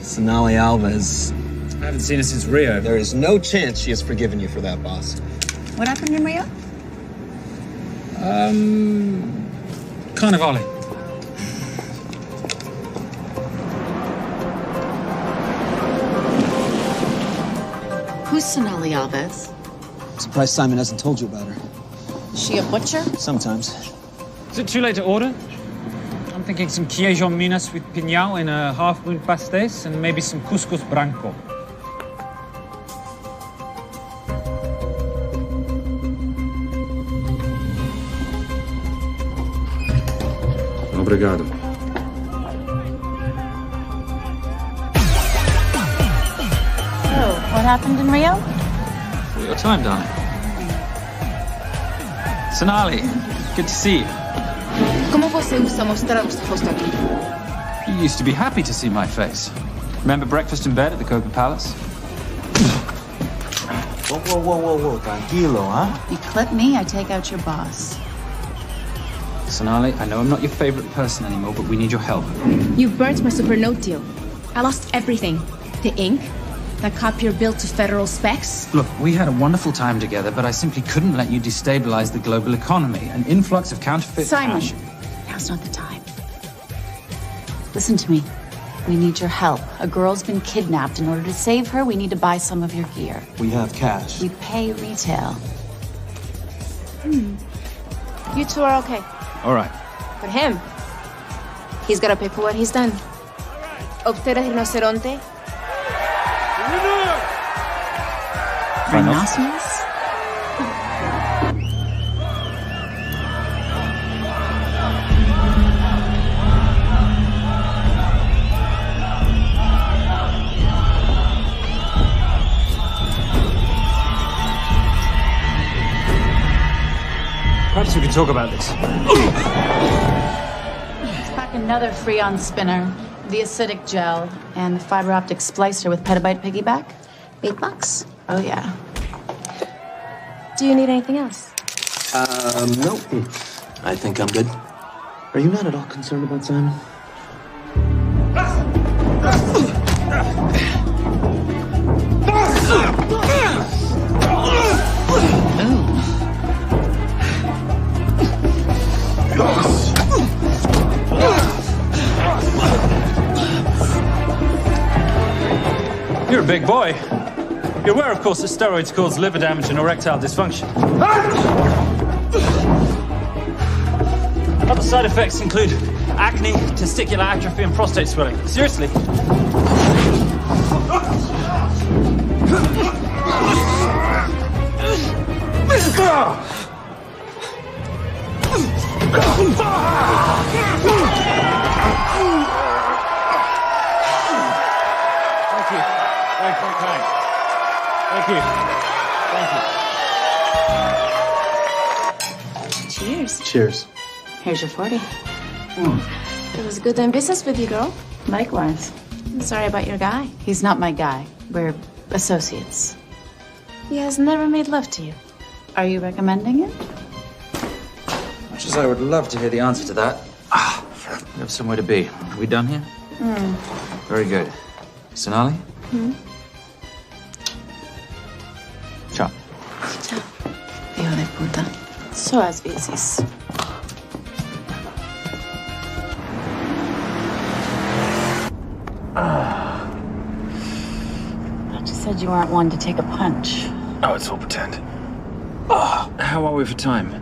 Sonali Alves. I haven't seen her since Rio. There is no chance she has forgiven you for that, boss. What happened in Rio? Carnivale. Who's Sonali Alves? I'm surprised Simon hasn't told you about her. Is she a butcher? Sometimes. Is it too late to order? I'm thinking some Queijo Minas with piñao in a half-moon pastéis and maybe some couscous branco. Obrigado. So, what happened in Rio? Your time, darling. Sonali, good to see you. ¿Cómo você usa mostrar o seu rosto aqui? You used to be happy to see my face. Remember breakfast in bed at the Coca Palace? Whoa, tranquilo, huh? You clip me, I take out your boss. Sonali, I know I'm not your favorite person anymore, but we need your help. You burnt my Supernote deal. I lost everything. The ink, that copier built to federal specs. Look, we had a wonderful time together, but I simply couldn't let you destabilize the global economy. An influx of counterfeit Simon, cash. now's not the time. Listen to me. We need your help. A girl's been kidnapped. In order to save her, we need to buy some of your gear. We have cash. We pay retail. You two are okay. All right. But him, he's gotta pay for what he's done. Obter el rinoceronte. Rhinoceros? Perhaps we could talk about this. Let's pack another Freon spinner, the acidic gel, and the fiber optic splicer with petabyte piggyback. Big bucks? Oh, yeah. Do you need anything else? No. I think I'm good. Are you not at all concerned about Simon? You're a big boy. You're aware, of course, that steroids cause liver damage and erectile dysfunction. Other side effects include acne, testicular atrophy, and prostate swelling. Seriously. Thank you. Thank you. Thank you. Thank you. Cheers. Cheers. Here's your 40. It was good doing business with you, girl. Likewise. I'm sorry about your guy. He's not my guy. We're associates. He has never made love to you. Are you recommending it? Much as I would love to hear the answer to that. We have somewhere to be. Are we done here? Very good. Sonali? Ciao. Ciao. Hijo de puta. So as veces. Doctor said you aren't one to take a punch. Oh, it's all pretend. How are we for time?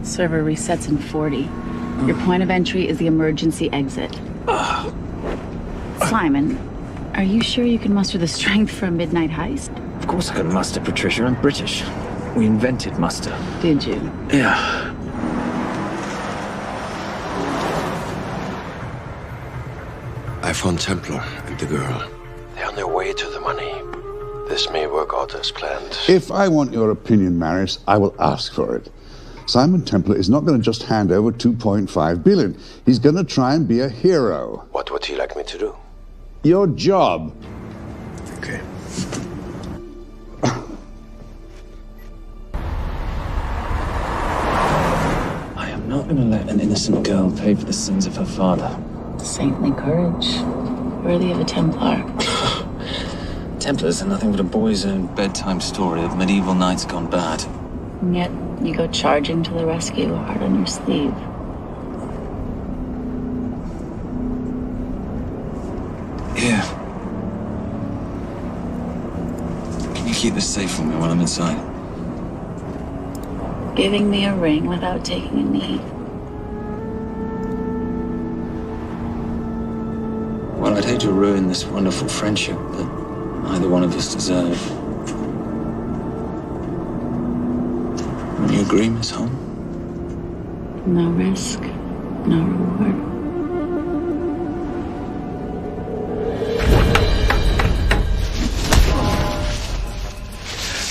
Server resets in 40. Your point of entry is the emergency exit. Simon, are you sure you can muster the strength for a midnight heist? Of course I can muster, Patricia. I'm British. We invented muster. Did you? Yeah. I found Templar and the girl. They're on their way to the money. This may work out as planned. If I want your opinion, Maris, I will ask for it. Simon Templar is not going to just hand over 2.5 billion. He's going to try and be a hero. What would he like me to do? Your job. Okay. I am not going to let an innocent girl pay for the sins of her father. Saintly courage. Worthy of a Templar. Templars are nothing but a boy's own bedtime story of medieval knights gone bad. And yet, you go charging to the rescue, heart on your sleeve. Yeah. Can you keep this safe for me while I'm inside? Giving me a ring without taking a knee. to ruin this wonderful friendship that neither one of us deserve. Would you agree, Miss Holm? No risk, no reward.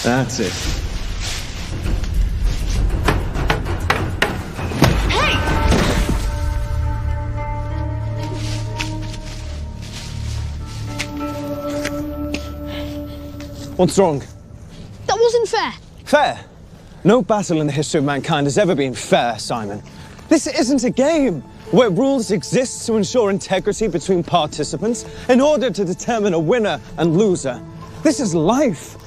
That's it. What's wrong? That wasn't fair. Fair? No battle in the history of mankind has ever been fair, Simon. This isn't a game where rules exist to ensure integrity between participants in order to determine a winner and loser. This is life.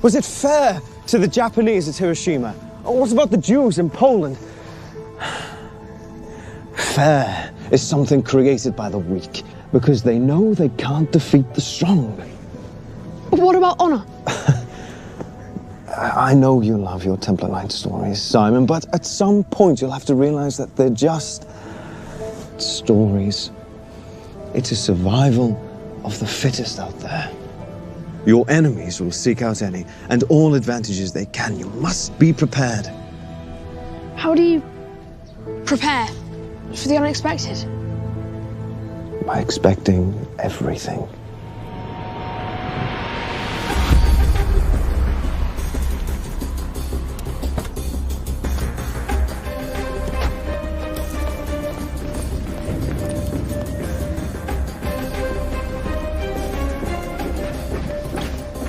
Was it fair to the Japanese at Hiroshima? Or what about the Jews in Poland? Fair is something created by the weak because they know they can't defeat the strong. But what about honor? I know you love your Templar Knight stories, Simon, but at some point you'll have to realize that they're just stories. It's a survival of the fittest out there. Your enemies will seek out any and all advantages they can. You must be prepared. How do you prepare for the unexpected? By expecting everything.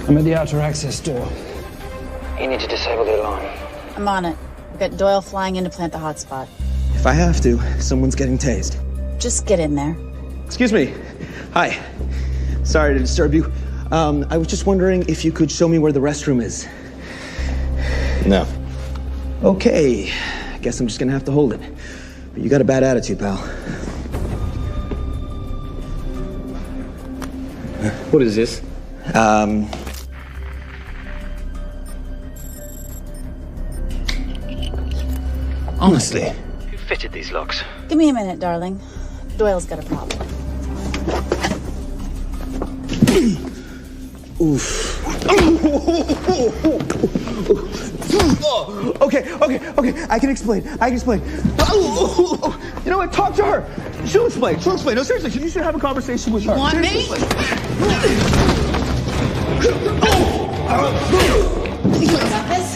I'm at the outer access door. You need to disable the alarm. I'm on it. We've got Doyle flying in to plant the hotspot. If I have to, someone's getting tased. Just get in there. Excuse me. Hi. Sorry to disturb you. I was just wondering if you could show me where the restroom is. No. Okay. Guess I'm just gonna have to hold it. But you got a bad attitude, pal. What is this? Honestly. Who fitted these locks? Give me a minute, darling. Doyle's got a problem. Oof. Okay. I can explain. You know what? Talk to her. She'll explain. No, seriously, you should have a conversation with her. You want me?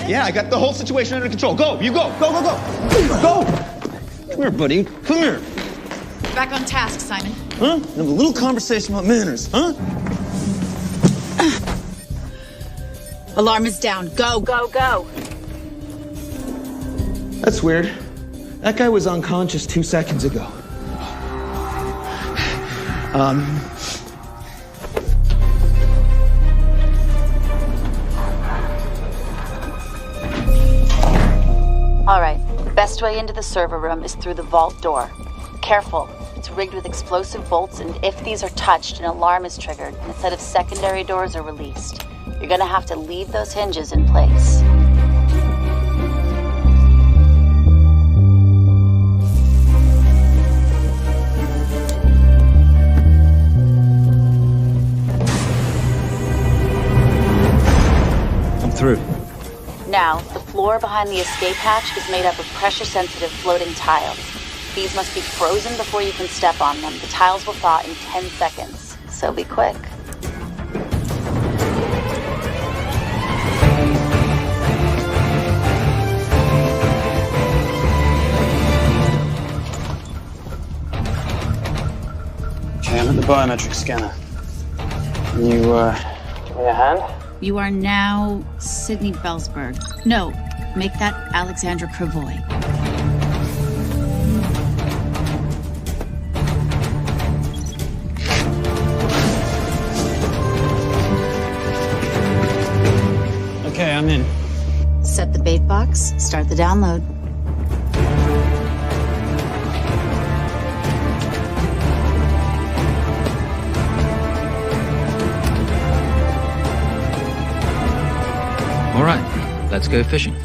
Yeah, I got the whole situation under control. Go, you go. Go. Come here, buddy. Come here. Back on task, Simon. Huh? Have a little conversation about manners, huh? Alarm is down. Go. That's weird. That guy was unconscious 2 seconds ago. All right. The best way into the server room is through the vault door. Careful. It's rigged with explosive bolts, and if these are touched, an alarm is triggered, and a set of secondary doors are released. You're gonna have to leave those hinges in place. I'm through. Now, the floor behind the escape hatch is made up of pressure-sensitive floating tiles. These must be frozen before you can step on them. The tiles will thaw in 10 seconds, so be quick. Okay, I'm at the biometric scanner. Can you, give me a hand? You are now Sydney Bellsberg. No, make that Alexandra Cravoy. Okay, I'm in. Set the bait box, start the download. All right, let's go fishing.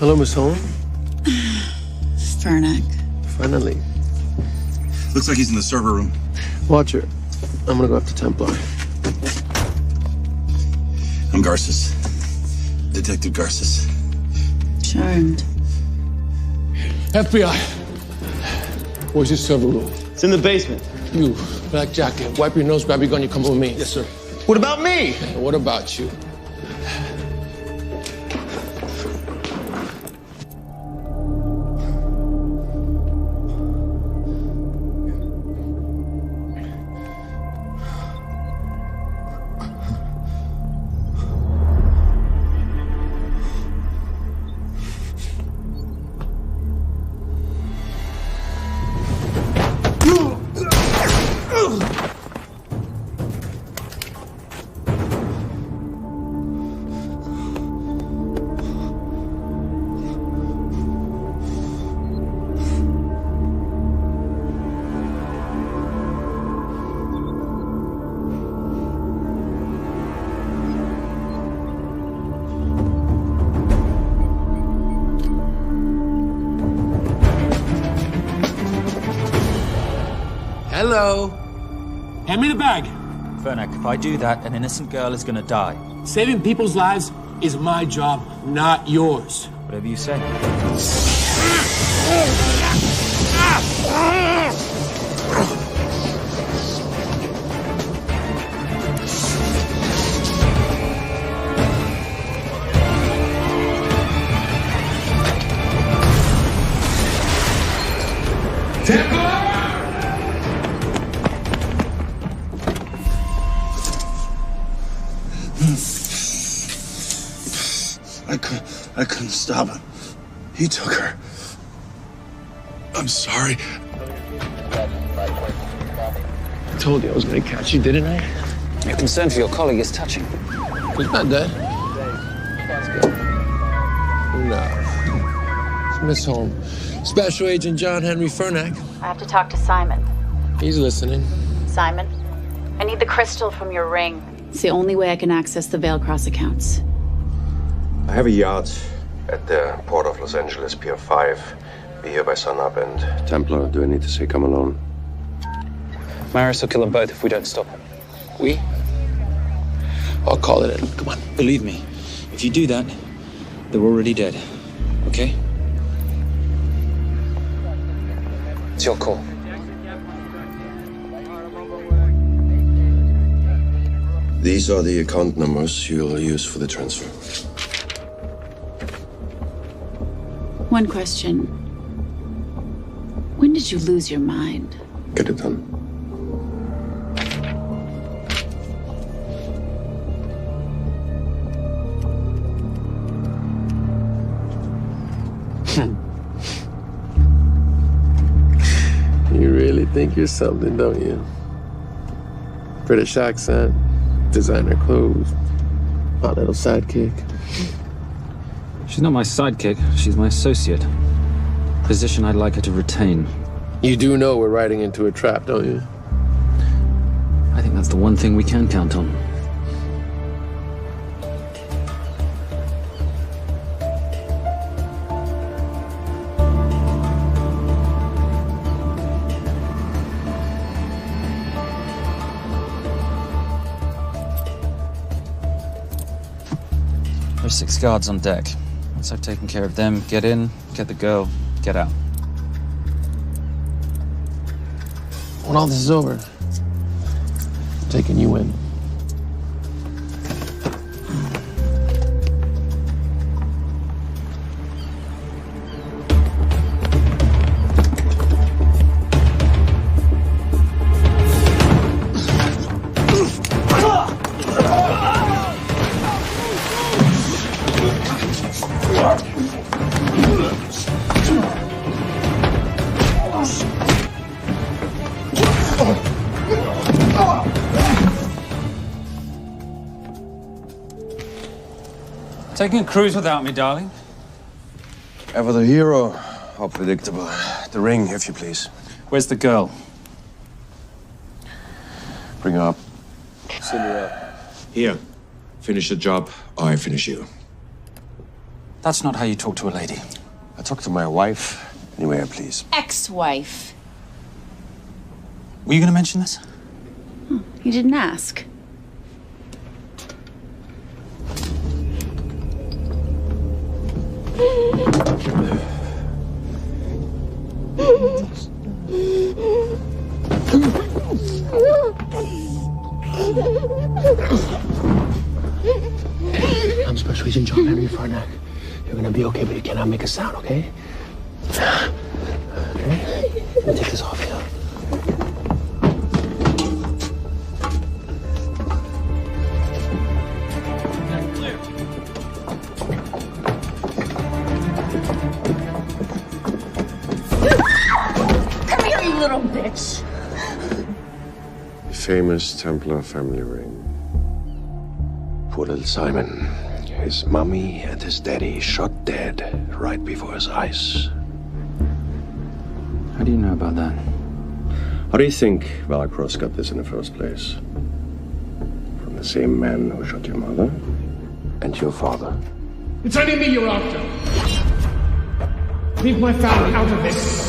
Hello, Miss Holm. Finally. Looks like he's in the server room. Watch her. I'm gonna go after Templar. I'm Garces. Detective Garces. Charmed. FBI. Where's your server room? It's in the basement. You, black jacket, wipe your nose, grab your gun, you come with me. Yes, sir. What about me? And what about you? Hello. Hand me the bag. Fernak, if I do that, an innocent girl is gonna die. Saving people's lives is my job, not yours. Whatever you say. I couldn't stop him. He took her. I'm sorry. I told you I was gonna catch you, didn't I? Your concern for your colleague is touching. He's not dead. No. It's Miss Holmes. Special Agent John Henry Fernak. I have to talk to Simon. He's listening. Simon, I need the crystal from your ring. It's the only way I can access the Veilcross accounts. I have a yacht at the port of Los Angeles, Pier 5. Be here by sunup, and Templar, do I need to say come alone? Maris will kill them both if we don't stop him. We? I'll call it in. Come on. Believe me, if you do that, they're already dead. Okay? It's your call. These are the account numbers you'll use for the transfer. One question. When did you lose your mind? Get it done. You really think you're something, don't you? British accent, designer clothes, my little sidekick. She's not my sidekick, she's my associate. Position I'd like her to retain. You do know we're riding into a trap, don't you? I think that's the one thing we can count on. There's 6 guards on deck. Once I've taken care of them, get in, get the girl, get out. When all this is over, I'm taking you in. Taking a cruise without me, darling? Ever the hero? How predictable. The ring, if you please. Where's the girl? Bring her up. Send her up. Here. Finish the job, or I finish you. That's not how you talk to a lady. I talk to my wife Anywhere, please. Ex-wife. Were you going to mention this? You didn't ask. I'm Special Agent John Henry Farnack. You're gonna be okay, but you cannot make a sound, okay? Okay? Let me take this off you. Come here, you little bitch. Famous Templar family ring. Poor little Simon. His mommy and his daddy shot dead right before his eyes. How do you know about that? How do you think Valacross got this in the first place? From the same man who shot your mother and your father. It's only me you're after. Leave my family out of this.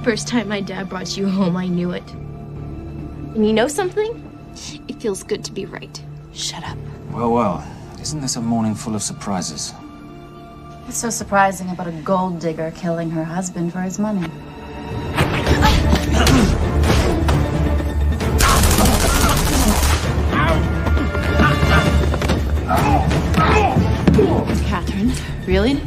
First time my dad brought you home, I knew it. And you know something? It feels good to be right. Shut up. Well, isn't this a morning full of surprises? What's so surprising about a gold digger killing her husband for his money? Catherine, really?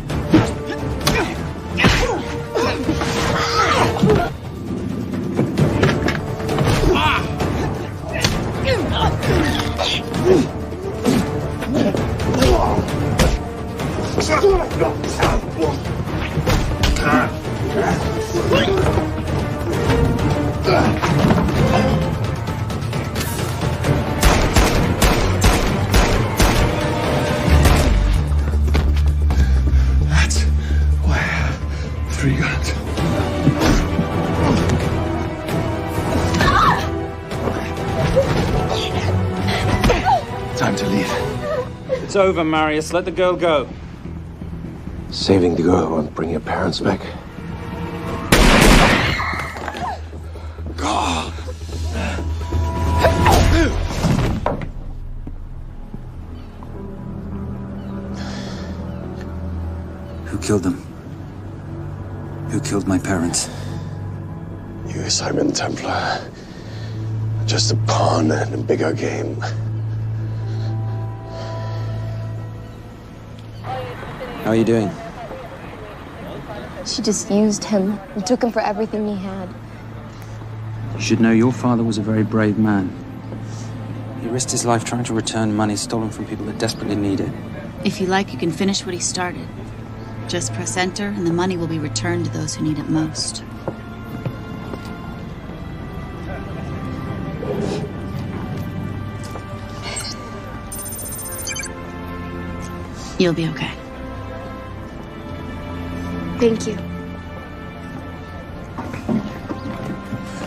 That's why I have 3 guns. Time to leave. It's over, Marius. Let the girl go. Saving the girl won't bring your parents back. God. Who killed them? Who killed my parents? You, Simon Templar. Just a pawn in a bigger game. How are you doing? She just used him and took him for everything he had. You should know your father was a very brave man. He risked his life trying to return money stolen from people that desperately need it. If you like, you can finish what he started. Just press enter, and the money will be returned to those who need it most. You'll be okay. Thank you.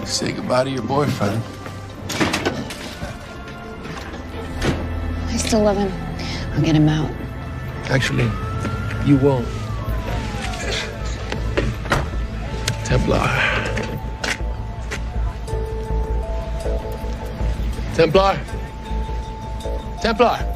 Say goodbye to your boyfriend. I still love him. I'll get him out. Actually, you won't. Templar. Templar. Templar.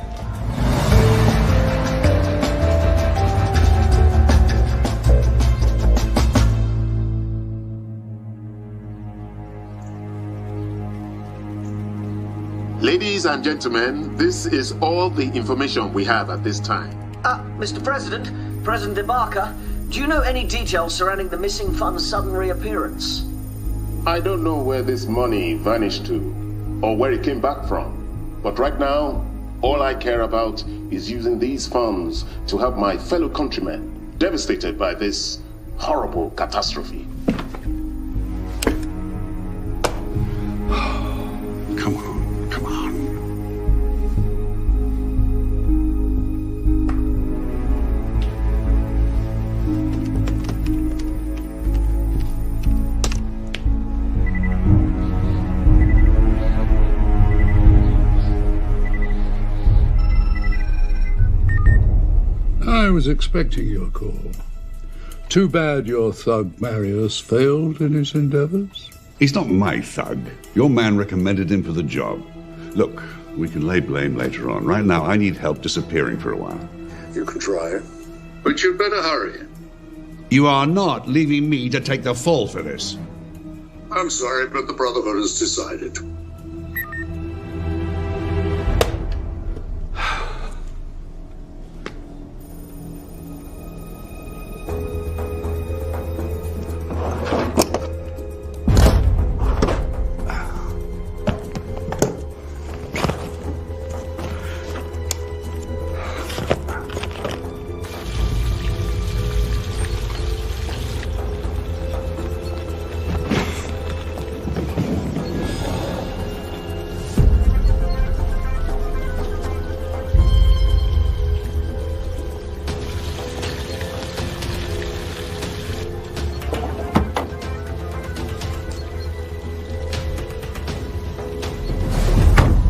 Ladies and gentlemen, this is all the information we have at this time. Mr. President, President Ibaka, do you know any details surrounding the missing fund's sudden reappearance? I don't know where this money vanished to, or where it came back from. But right now, all I care about is using these funds to help my fellow countrymen devastated by this horrible catastrophe. Come on, come on. was expecting your call. Too bad your thug Marius failed in his endeavors. He's not my thug. Your man recommended him for the job. Look, we can lay blame later on. Right now, I need help disappearing for a while. You can try it, but you'd better hurry. You are not leaving me to take the fall for this. I'm sorry, but the Brotherhood has decided.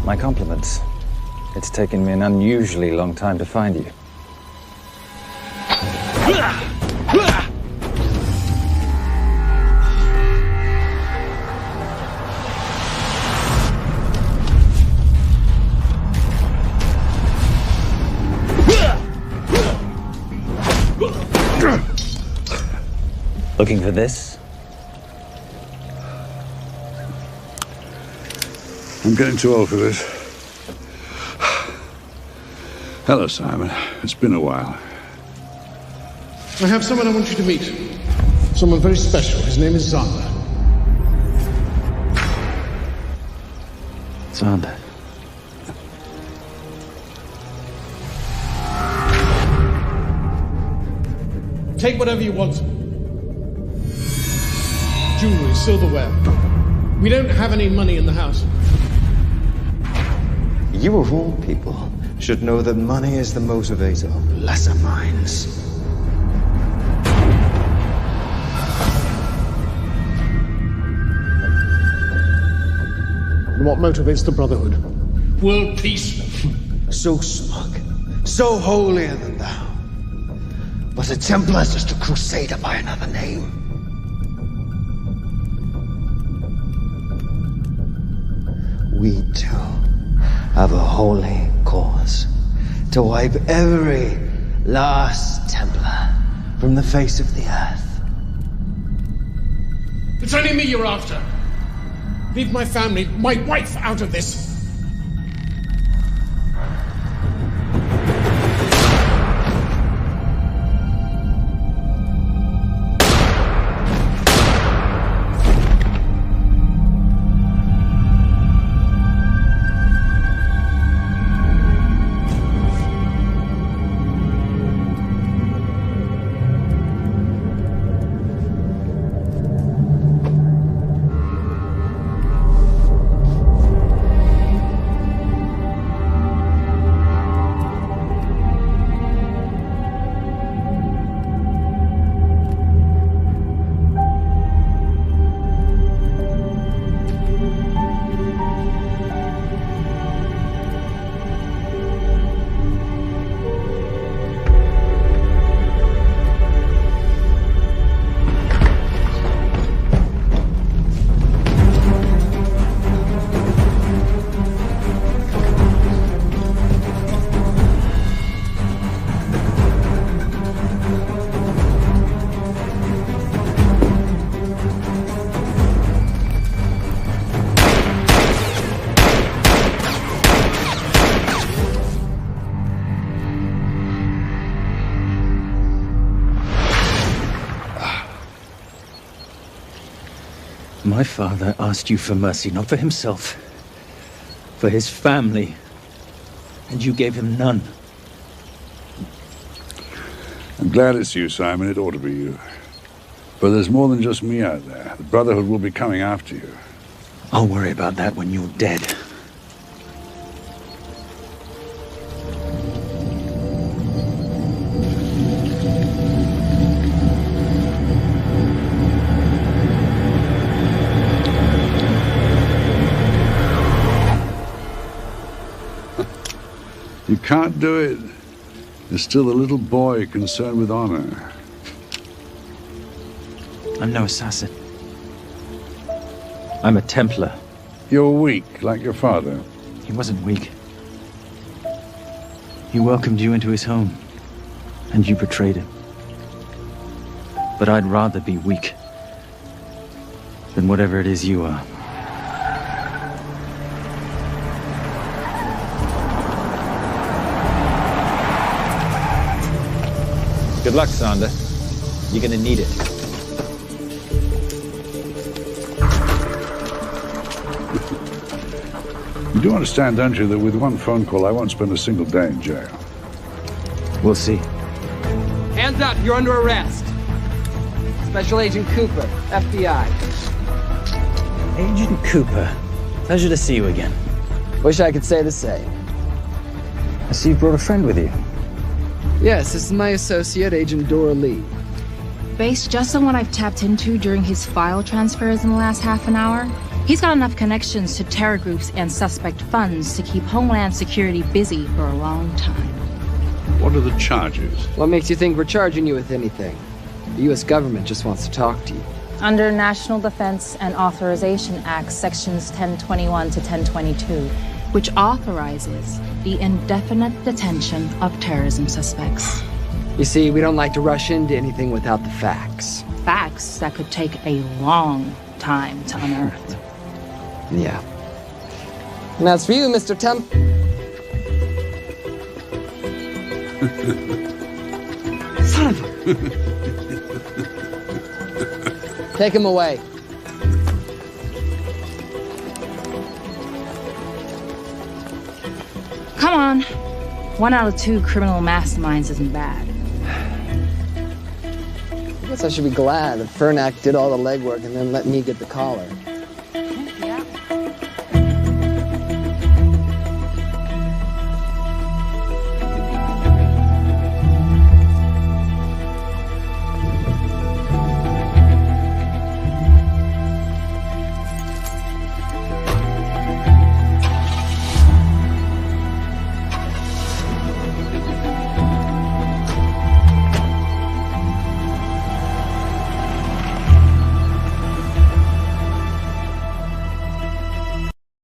My compliments. It's taken me an unusually long time to find you. Looking for this? I'm getting too old for this. Hello, Simon. It's been a while. I have someone I want you to meet. Someone very special. His name is Xander. Xander. Take whatever you want. Jewelry, silverware. We don't have any money in the house. You of all people should know that money is the motivator of lesser minds. And what motivates the Brotherhood? World peace. So smug, so holier than thou. But a Templar is just a crusader by another name. We too have a holy cause to wipe every last Templar from the face of the earth. It's only me you're after. Leave my family, my wife, out of this. My father asked you for mercy, not for himself, for his family, and you gave him none. I'm glad it's you, Simon. It ought to be you. But there's more than just me out there. The Brotherhood will be coming after you. I'll worry about that when you're dead. You can't do it. You're still a little boy concerned with honor. I'm no assassin. I'm a Templar. You're weak, like your father. He wasn't weak. He welcomed you into his home, and you betrayed him. But I'd rather be weak than whatever it is you are. Good luck, Sander. You're gonna need it. You do understand, don't you, that with one phone call, I won't spend a single day in jail. We'll see. Hands up, you're under arrest. Special Agent Cooper, FBI. Agent Cooper, pleasure to see you again. Wish I could say the same. I see you brought a friend with you. Yes, this is my associate, Agent Dora Lee. Based just on what I've tapped into during his file transfers in the last half an hour, he's got enough connections to terror groups and suspect funds to keep Homeland Security busy for a long time. What are the charges? What makes you think we're charging you with anything? The U.S. government just wants to talk to you. Under National Defense and Authorization Act, Sections 1021 to 1022, which authorizes the indefinite detention of terrorism suspects. You see, we don't like to rush into anything without the facts. Facts that could take a long time to unearth. Yeah. And as for you, Mr. Temp... Son of a... Take him away. Come on. 1 out of 2 criminal masterminds isn't bad. I guess I should be glad that Fernak did all the legwork and then let me get the collar.